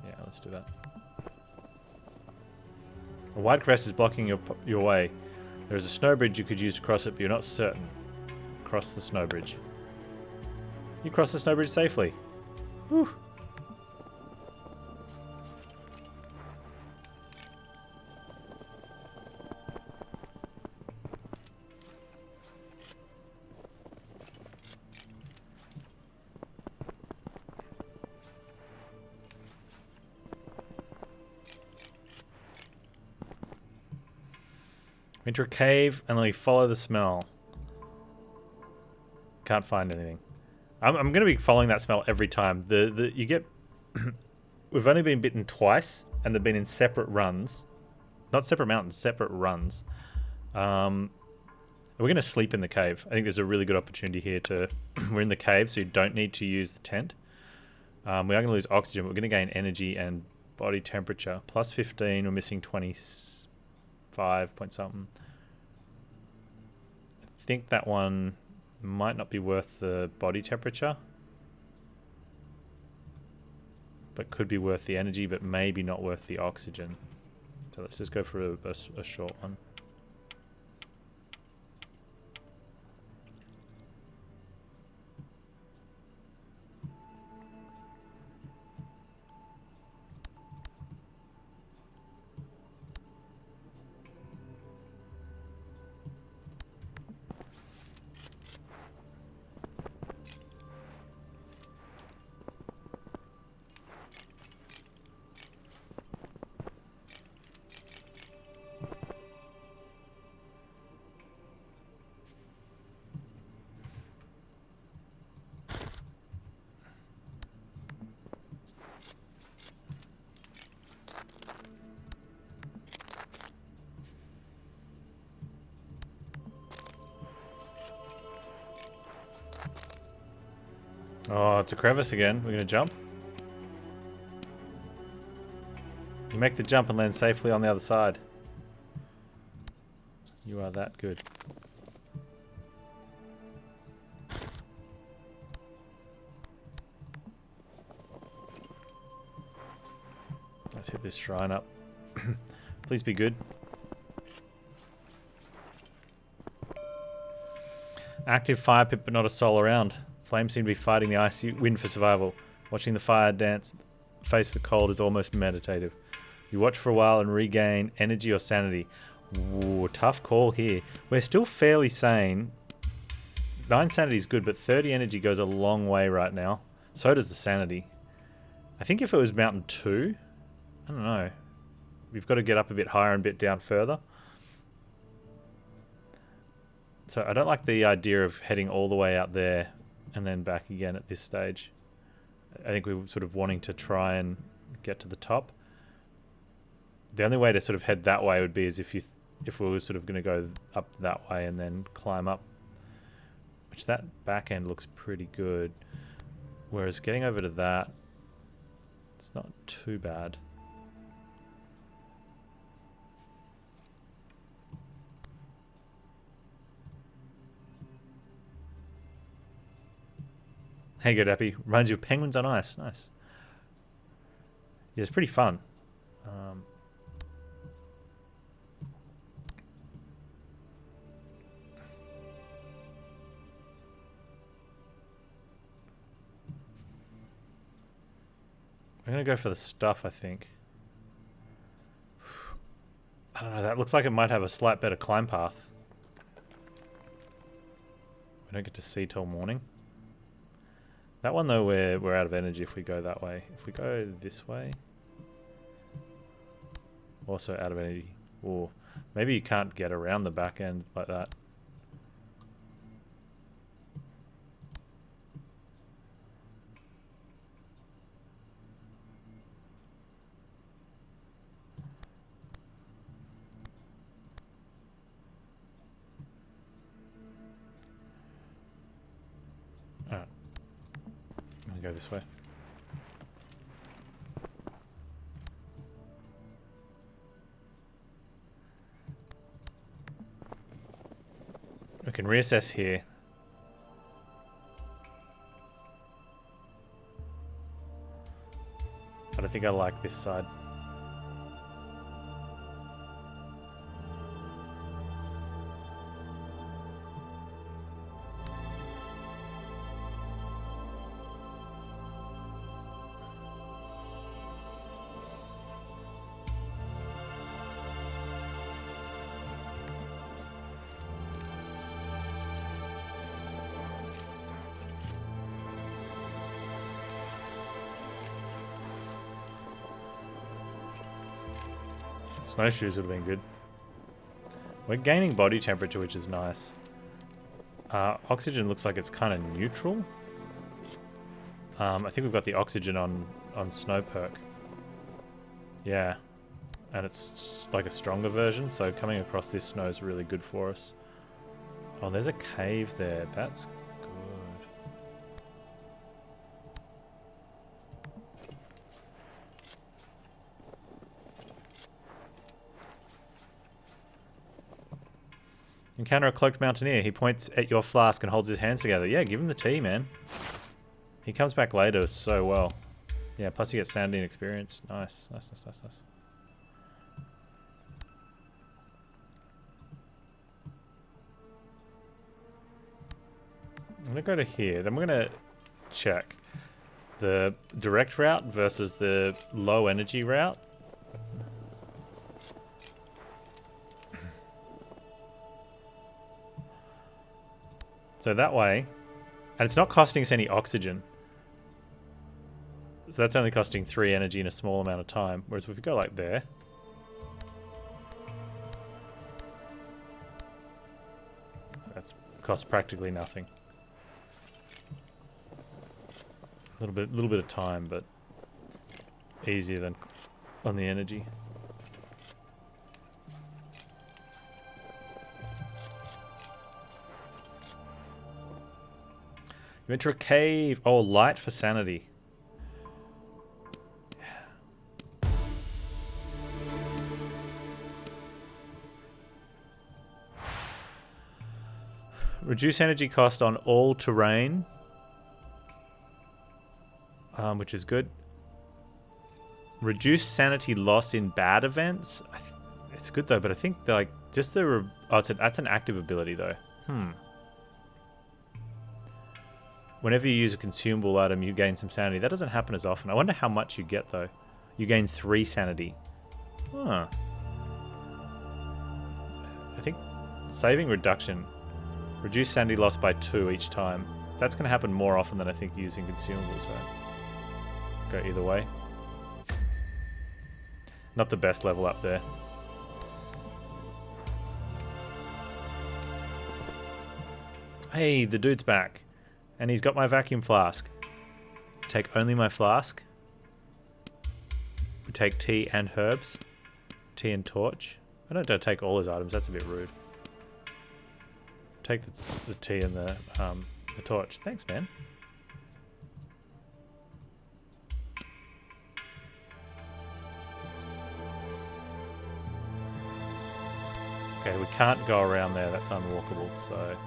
Yeah, let's do that. A wide crest is blocking your way. There is a snow bridge you could use to cross it, but you're not certain. Cross the snow bridge. You cross the snow bridge safely. Whew. Enter a cave and then we follow the smell. Can't find anything. I'm going to be following that smell every time. You get... We've only been bitten twice, and they've been in separate runs. Not separate mountains, separate runs. We're going to sleep in the cave. I think there's a really good opportunity here to... We're in the cave, so you don't need to use the tent. We are going to lose oxygen, but we're going to gain energy and body temperature. Plus 15, we're missing 25 point something. I think that one might not be worth the body temperature, but could be worth the energy, but maybe not worth the oxygen. So let's just go for a short one. Oh, it's a crevice again. We're going to jump. You make the jump and land safely on the other side. You are that good. Let's hit this shrine up. Please be good. Active fire pit, but not a soul around. Flames seem to be fighting the icy wind for survival. Watching the fire dance, face the cold is almost meditative. You watch for a while and regain energy or sanity. Ooh, tough call here. We're still fairly sane. 9 sanity is good, but 30 energy goes a long way right now. So does the sanity. I think if it was mountain 2, I don't know. We've got to get up a bit higher and a bit down further. So I don't like the idea of heading all the way out there and then back again at this stage. I think we were sort of wanting to try and get to the top. The only way to sort of head that way would be as if we were sort of going to go up that way and then climb up. Which that back end looks pretty good. Whereas getting over to that, it's not too bad. Hey, good Epi. Reminds you of penguins on ice. Nice. Yeah, it's pretty fun. I'm going to go for the stuff, I think. I don't know. That looks like it might have a slight better climb path. We don't get to see till morning. That one, though, we're out of energy if we go that way. If we go this way... Also out of energy. Or maybe you can't get around the back end like that. Alright. I'm gonna go this way. We can reassess here. But I think I like this side. Snowshoes would have been good. We're gaining body temperature, which is nice. Oxygen looks like it's kind of neutral. I think we've got the oxygen on snow perk. Yeah. And it's like a stronger version, so coming across this snow is really good for us. Oh, there's a cave there. That's good. Encounter a cloaked mountaineer. He points at your flask and holds his hands together. Yeah, give him the tea, man. He comes back later so well. Yeah, plus you get sanity and experience. Nice. Nice, nice, nice, nice. I'm going to go to here. Then we're going to check the direct route versus the low energy route. So that way, and it's not costing us any oxygen. So that's only costing 3 energy in a small amount of time. Whereas if we go like there, that's costs practically nothing. A little bit of time, but easier than on the energy. You Enter a cave. Oh, light for sanity. Reduce energy cost on all terrain, which is good. Reduce sanity loss in bad events. It's good though, but I think like just the that's an active ability though. Whenever you use a consumable item, you gain some sanity. That doesn't happen as often. I wonder how much you get though. You gain 3 sanity. Huh. I think saving reduction. Reduce sanity loss by 2 each time. That's going to happen more often than I think using consumables, right? Go either way. Not the best level up there. Hey, the dude's back. And he's got my vacuum flask. Take only my flask. We take tea and herbs. Tea and torch. I don't take all his items, that's a bit rude. Take the tea and the torch. Thanks, man. Okay, we can't go around there. That's unwalkable, so...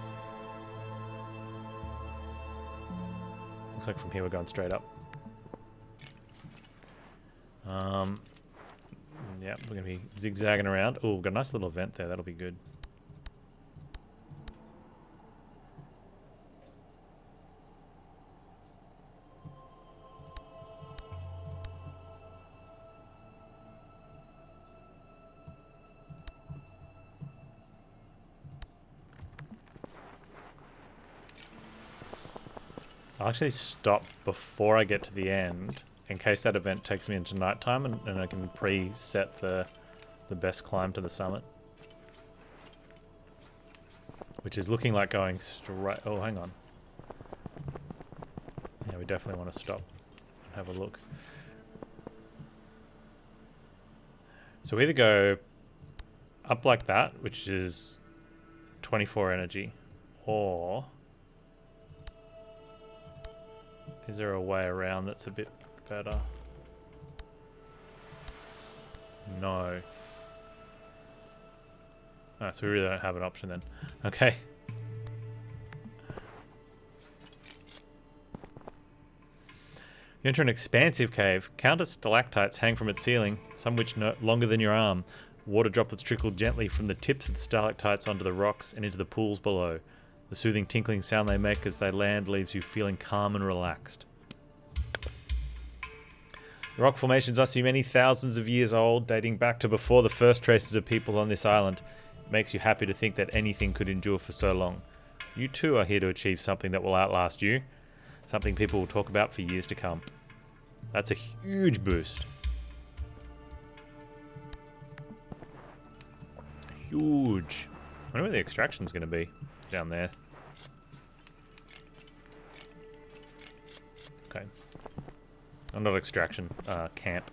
Looks like from here we're going straight up. Yeah, we're going to be zigzagging around. Oh, we've got a nice little vent there. That'll be good. I'll actually stop before I get to the end, in case that event takes me into nighttime, and I can preset the best climb to the summit. Which is looking like going straight... Oh, hang on. Yeah, we definitely want to stop and have a look. So we either go up like that, which is 24 energy, or... Is there a way around that's a bit better? No. Oh, so we really don't have an option then. Okay. You enter an expansive cave. Countless stalactites hang from its ceiling, some which no longer than your arm. Water droplets trickle gently from the tips of the stalactites onto the rocks and into the pools below. The soothing tinkling sound they make as they land leaves you feeling calm and relaxed. The rock formations must be many thousands of years old, dating back to before the first traces of people on this island. It makes you happy to think that anything could endure for so long. You too are here to achieve something that will outlast you. Something people will talk about for years to come. That's a huge boost. Huge. I wonder where the extraction's going to be. Down there. Okay. Oh, not extraction. Camp.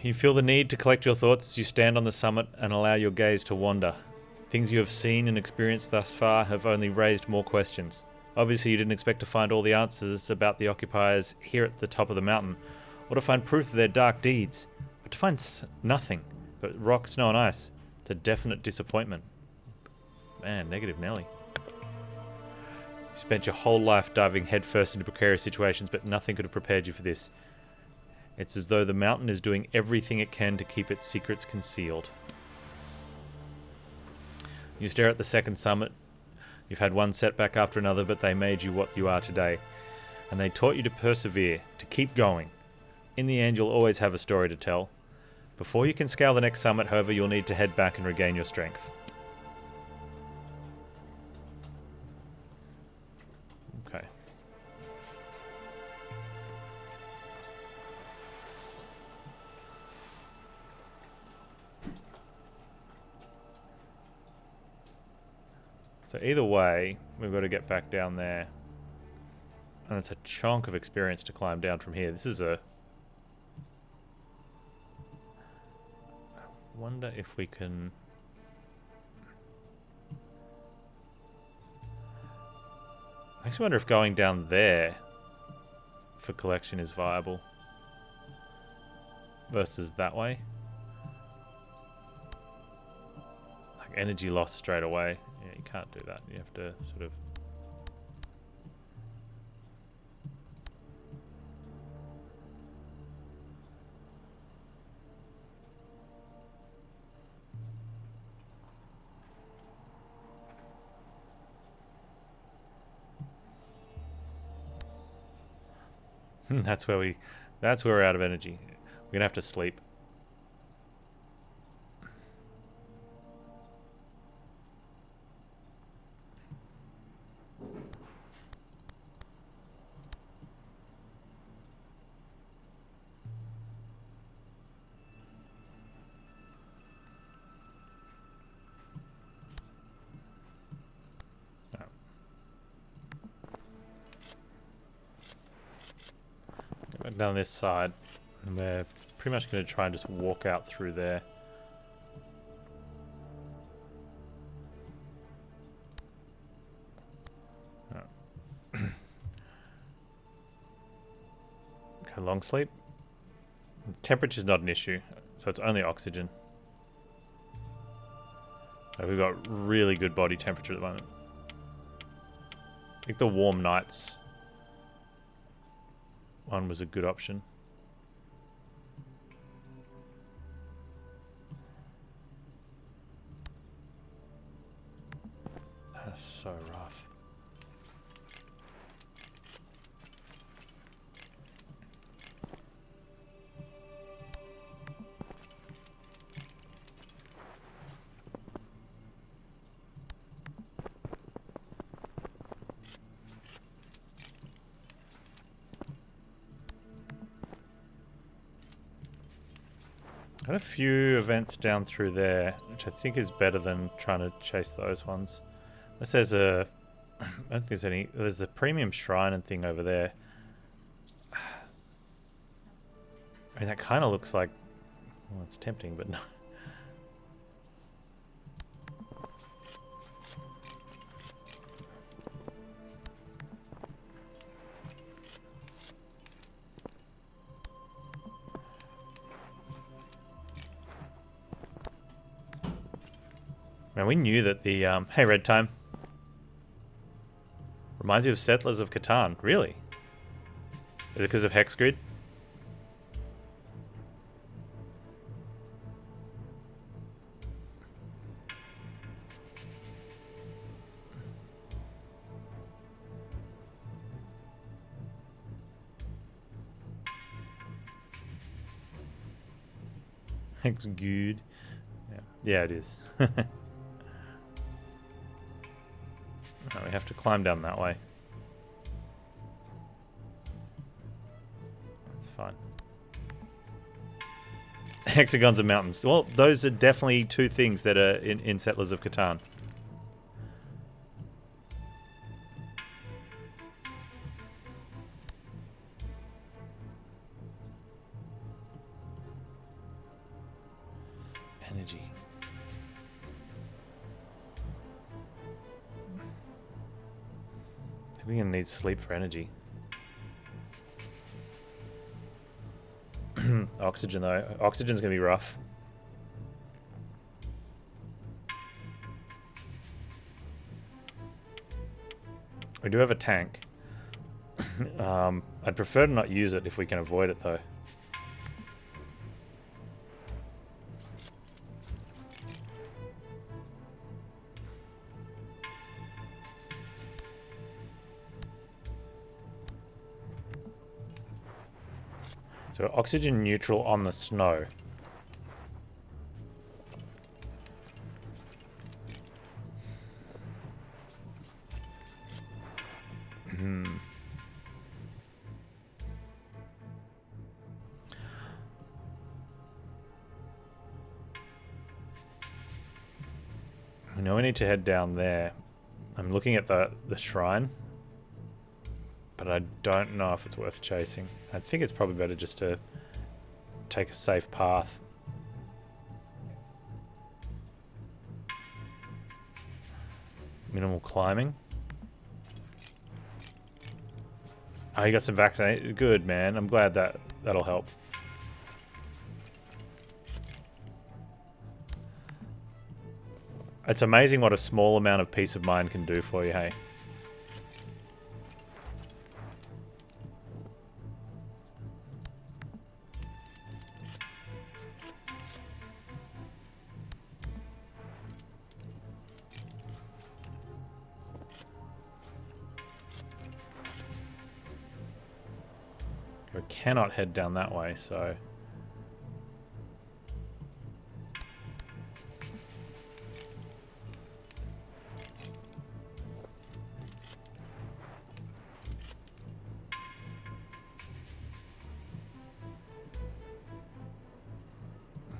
You feel the need to collect your thoughts as you stand on the summit and allow your gaze to wander. Things you have seen and experienced thus far have only raised more questions. Obviously you didn't expect to find all the answers about the occupiers here at the top of the mountain, or to find proof of their dark deeds, but to find nothing but rock, snow and ice. It's a definite disappointment. Man, negative Nelly. You spent your whole life diving headfirst into precarious situations, but nothing could have prepared you for this. It's as though the mountain is doing everything it can to keep its secrets concealed. You stare at the second summit. You've had one setback after another, but they made you what you are today. And they taught you to persevere, to keep going. In the end, you'll always have a story to tell. Before you can scale the next summit, however, you'll need to head back and regain your strength. Okay. So either way, we've got to get back down there. And it's a chunk of experience to climb down from here. This is a... wonder if we can... Makes me wonder if going down there for collection is viable versus that way. Like energy loss straight away. Yeah, you can't do that. You have to sort of... That's where we're out of energy. We're gonna have to sleep. Down this side, and we're pretty much going to try and just walk out through there. Oh. Okay, long sleep. Temperature's not an issue, so it's only oxygen. We've got really good body temperature at the moment. I think the warm nights one was a good option. That's so rough. Got a few events down through there, which I think is better than trying to chase those ones. Unless there's a... I don't think there's any... There's the premium shrine and thing over there. I mean, that kind of looks like... Well, it's tempting, but no. Man, we knew that the... hey, Red Time. Reminds you of Settlers of Catan. Really? Is it because of Hex Grid? Hex Grid. Yeah, it is. Oh, we have to climb down that way. That's fine. Hexagons and mountains. Well, those are definitely two things that are in Settlers of Catan. Energy. We're gonna need sleep for energy. Oxygen though. Oxygen's gonna be rough. We do have a tank. I'd prefer to not use it if we can avoid it though. So oxygen neutral on the snow. We know we need to head down there. I'm looking at the shrine, but I don't know if it's worth chasing. I think it's probably better just to take a safe path. Minimal climbing. Oh, you got some vaccination. Good, man. I'm glad that'll help. It's amazing what a small amount of peace of mind can do for you, hey? We cannot head down that way, so...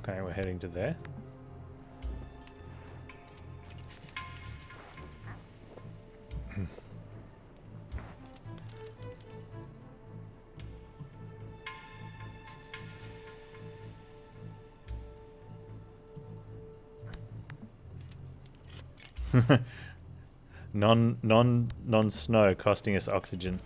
Okay, we're heading to there. Non-snow costing us oxygen.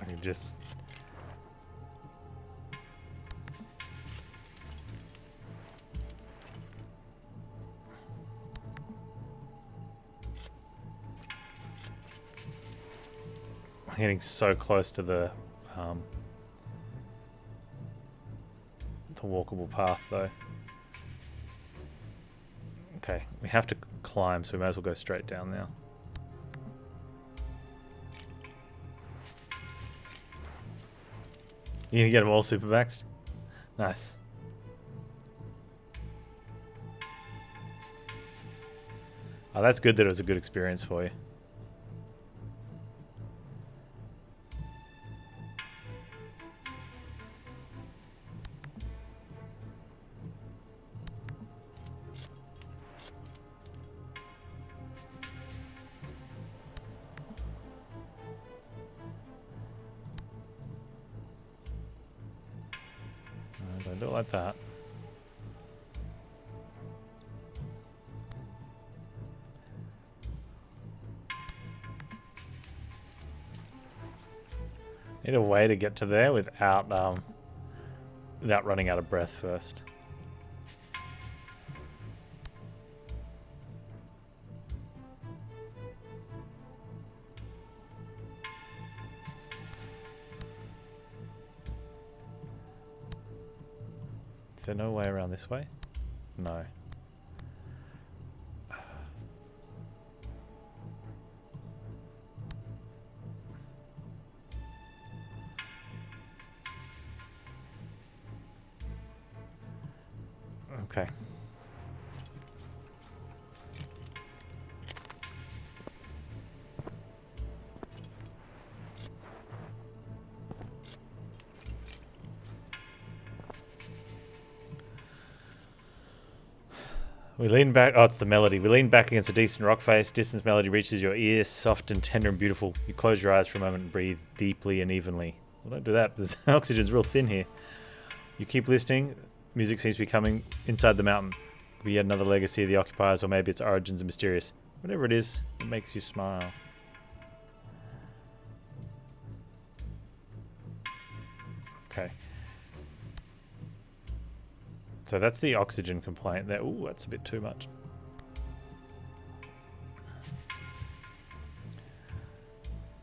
I can just... I'm getting so close to the walkable path, though. Okay, we have to climb, so we might as well go straight down now. You gonna get them all super vaxxed? Nice. Oh, that's good that it was a good experience for you. Don't do it like that. Need a way to get to there without running out of breath first. Is there no way around this way? No. Okay. We lean back. Oh, it's the melody. We lean back against a decent rock face. Distance melody reaches your ear, soft and tender and beautiful. You close your eyes for a moment and breathe deeply and evenly. Well, don't do that. The oxygen's real thin here. You keep listening. Music seems to be coming inside the mountain. Could be yet another legacy of the occupiers, or maybe its origins are mysterious. Whatever it is, it makes you smile. Okay. So that's the oxygen complaint there. Ooh, that's a bit too much.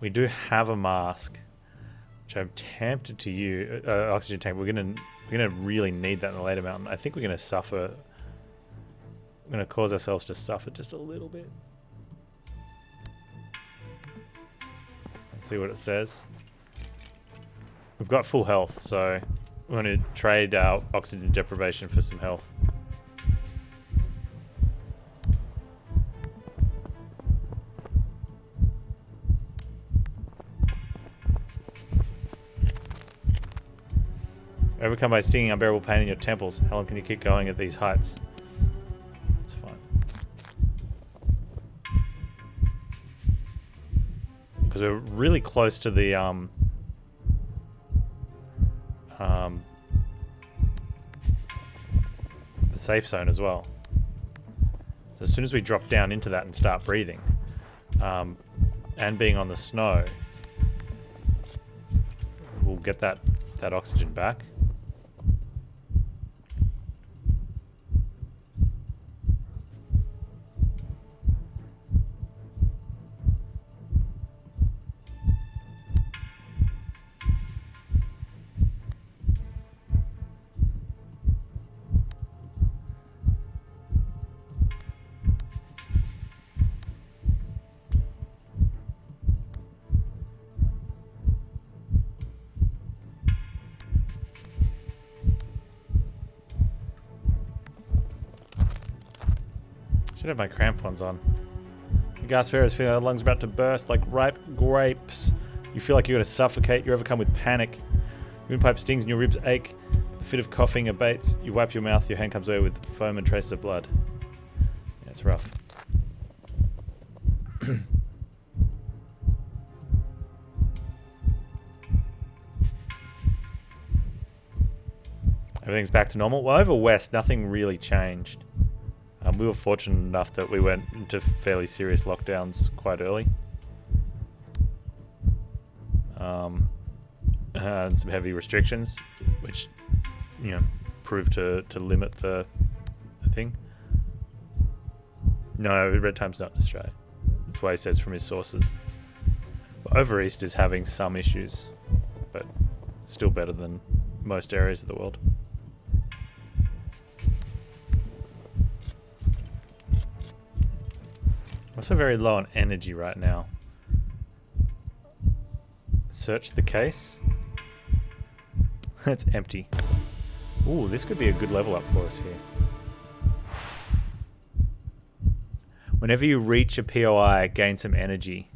We do have a mask, which I'm tempted to use. Oxygen tank. We're gonna really need that in the later mountain. I think we're gonna suffer. We're gonna cause ourselves to suffer just a little bit. Let's see what it says. We've got full health, so we're going to trade our oxygen deprivation for some health. Overcome by stinging unbearable pain in your temples. How long can you keep going at these heights? That's fine. Because we're really close to the the safe zone as well. So as soon as we drop down into that and start breathing, and being on the snow, we'll get that oxygen back. Should have my crampons on. The gas fair is feeling our lungs about to burst like ripe grapes. You feel like you're going to suffocate. You're overcome with panic. Your windpipe stings and your ribs ache. The fit of coughing abates. You wipe your mouth. Your hand comes away with foam and traces of blood. Yeah, it's rough. Everything's back to normal. Well, over west, nothing really changed. We were fortunate enough that we went into fairly serious lockdowns quite early. And some heavy restrictions, which, you know, proved to limit the thing. No, Red Time's not in Australia. That's why he says from his sources. But over east is having some issues, but still better than most areas of the world. I'm also very low on energy right now. Search the case. It's empty. Ooh, this could be a good level up for us here. Whenever you reach a POI, gain some energy.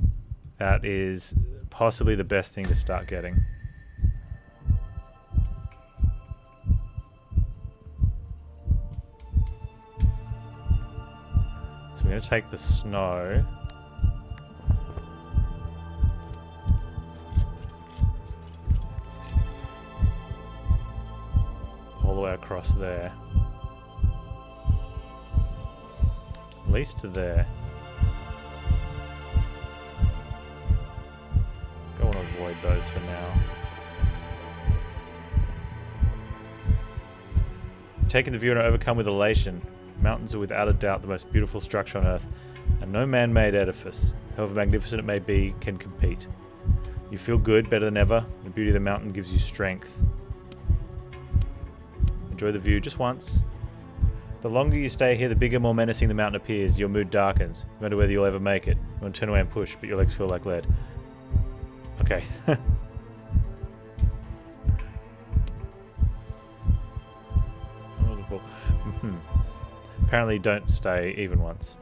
That is possibly the best thing to start getting. So we're going to take the snow. All the way across there. At least to there. I want to avoid those for now. Taking the view and overcome with elation. Mountains are without a doubt the most beautiful structure on Earth, and no man-made edifice, however magnificent it may be, can compete. You feel good, better than ever. The beauty of the mountain gives you strength. Enjoy the view just once. The longer you stay here, the bigger, more menacing the mountain appears. Your mood darkens. You wonder whether you'll ever make it. You want to turn away and push, but your legs feel like lead. Okay. That was a ball. Apparently don't stay even once.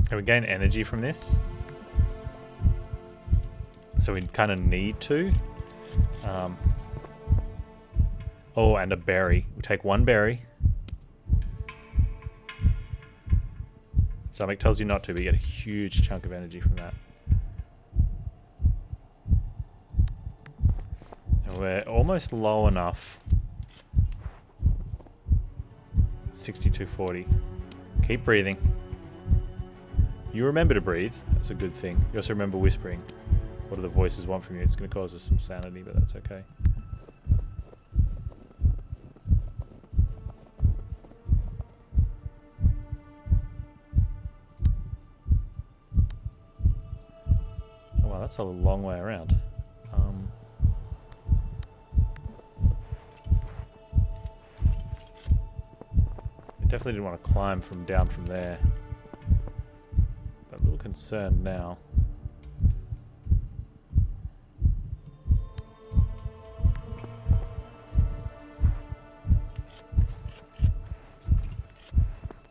Can we gain energy from this? So we kind of need to. Oh, and a berry. We take one berry. Stomach tells you not to, but you get a huge chunk of energy from that. And we're almost low enough. 6240. Keep breathing. You remember to breathe. That's a good thing. You also remember whispering. What do the voices want from you? It's going to cause us some sanity, but that's okay. Oh, wow, that's a long way around. I definitely didn't want to climb down from there. But a little concerned now.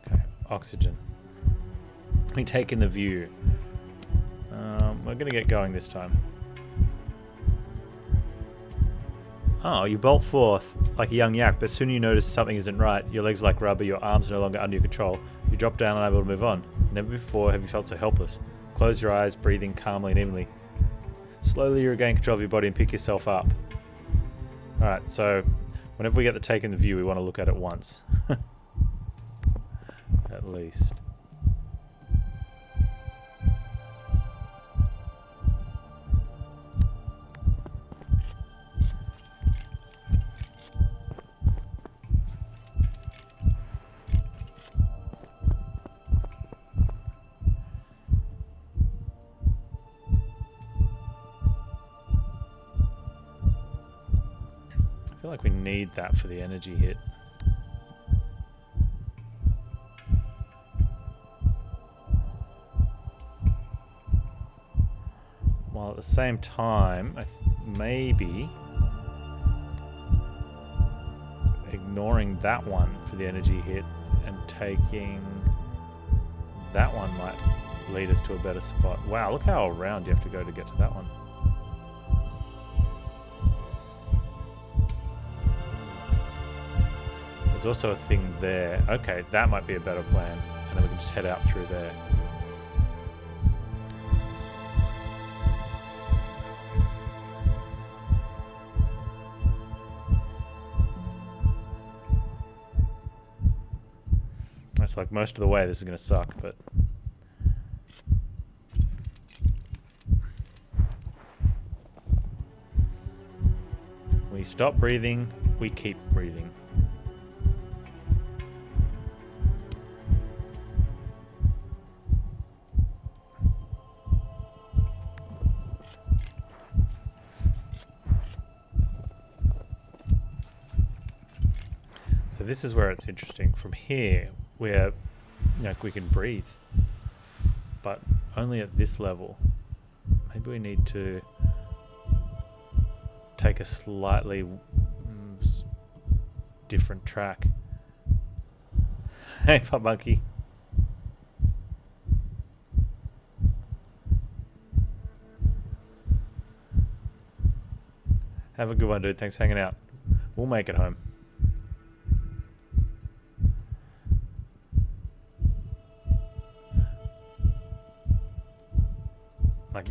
Okay, oxygen. We take in the view. We're going to get going this time. Oh, you bolt forth like a young yak, but as soon as you notice something isn't right, your legs are like rubber, your arms are no longer under your control. You drop down and unable to move on. Never before have you felt so helpless. Close your eyes, breathing calmly and evenly. Slowly you regain control of your body and pick yourself up. Alright, so whenever we get the take in the view, we want to look at it once. At least. I feel like we need that for the energy hit. While at the same time, maybe ignoring that one for the energy hit and taking that one might lead us to a better spot. Wow, look how around you have to go to get to that one. There's also a thing there. Okay, that might be a better plan. And then we can just head out through there. That's like most of the way this is going to suck, but... we stop breathing, we keep breathing. So this is where it's interesting. From here, where we can breathe, but only at this level. Maybe we need to take a slightly different track. Hey, Pop Monkey. Have a good one, dude. Thanks for hanging out. We'll make it home. Like,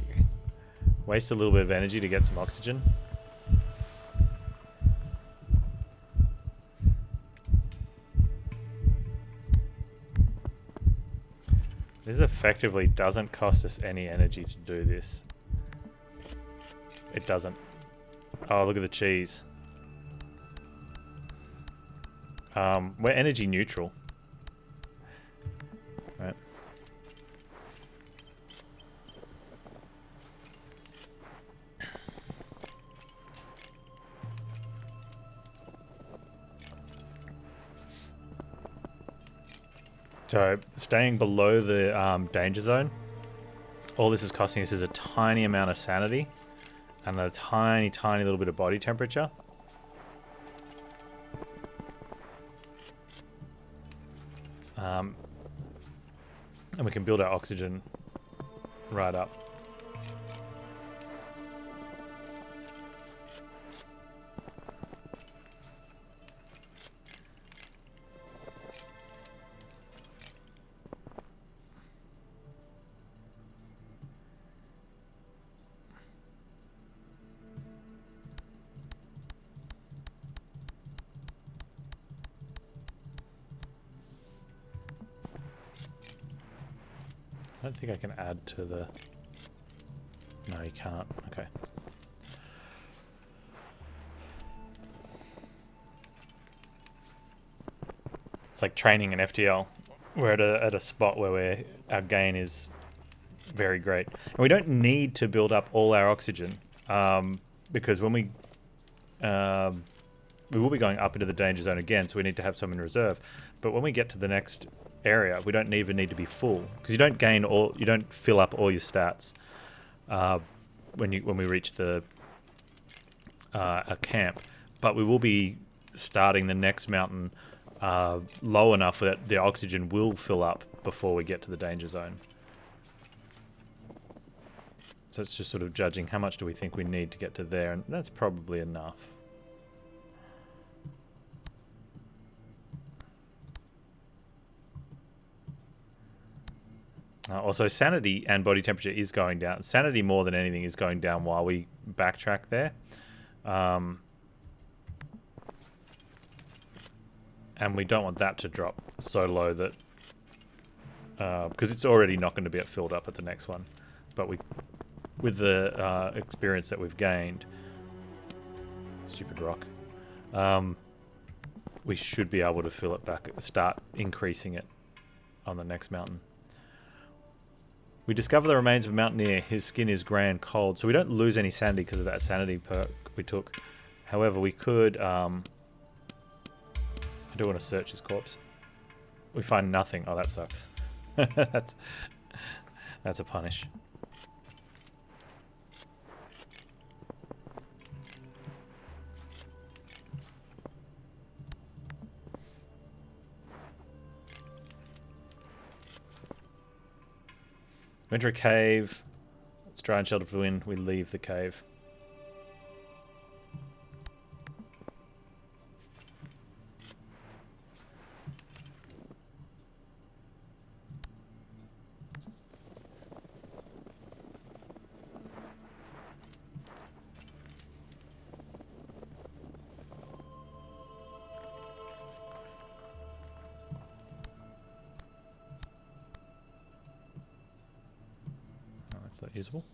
waste a little bit of energy to get some oxygen. This effectively doesn't cost us any energy to do this. It doesn't. Oh, look at the cheese. We're energy neutral. Right. So, staying below the danger zone, all this is costing us is a tiny amount of sanity and a tiny, tiny little bit of body temperature. And we can build our oxygen right up. I don't think I can add to the... No, you can't. Okay. It's like training an FTL. We're at a spot where our gain is very great. And we don't need to build up all our oxygen because when we will be going up into the danger zone again, so we need to have some in reserve. But when we get to the next area, we don't even need to be full because you don't fill up all your stats when we reach the a camp. But we will be starting the next mountain low enough that the oxygen will fill up before we get to the danger zone. So it's just sort of judging how much do we think we need to get to there, and that's probably enough. Also, sanity and body temperature is going down. Sanity more than anything is going down while we backtrack there. And we don't want that to drop so low that... because it's already not going to be filled up at the next one. But with the experience that we've gained... Stupid rock. We should be able to fill it back, start increasing it on the next mountain. We discover the remains of a mountaineer. His skin is grey and cold, so we don't lose any sanity because of that sanity perk we took. However, we could... I do want to search his corpse. We find nothing. Oh, that sucks. That's a punish. We enter a cave. It's dry and sheltered from the wind. We leave the cave. That's not usable.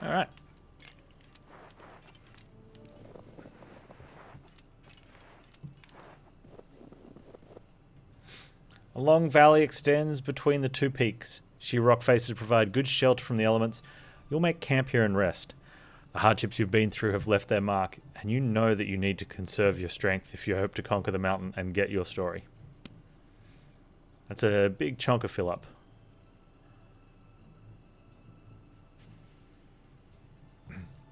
All right. A long valley extends between the two peaks. Sheer rock faces provide good shelter from the elements. You'll make camp here and rest. The hardships you've been through have left their mark, and you know that you need to conserve your strength if you hope to conquer the mountain and get your story. That's a big chunk of fill up.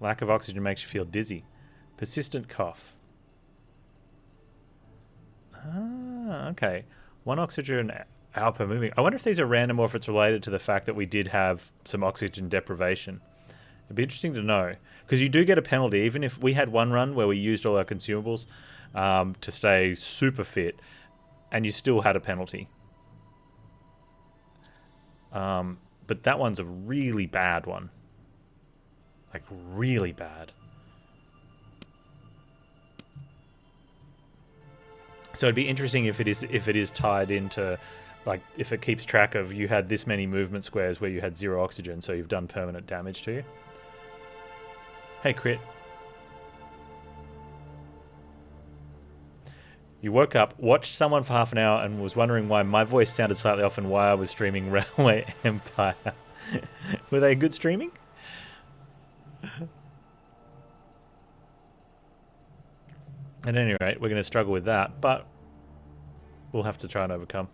Lack of oxygen makes you feel dizzy. Persistent cough. Ah, okay. 1 oxygen hour per moving. I wonder if these are random or if it's related to the fact that we did have some oxygen deprivation. It'd be interesting to know. Because you do get a penalty, even if we had one run where we used all our consumables to stay super fit, and you still had a penalty. But that one's a really bad one. Like, really bad. So it'd be interesting if it is tied into, like, if it keeps track of you had this many movement squares where you had 0 oxygen, so you've done permanent damage to you. Hey, Crit. You woke up, watched someone for half an hour, and was wondering why my voice sounded slightly off and why I was streaming Railway Empire. Were they good streaming? At any rate, we're going to struggle with that, but we'll have to try and overcome.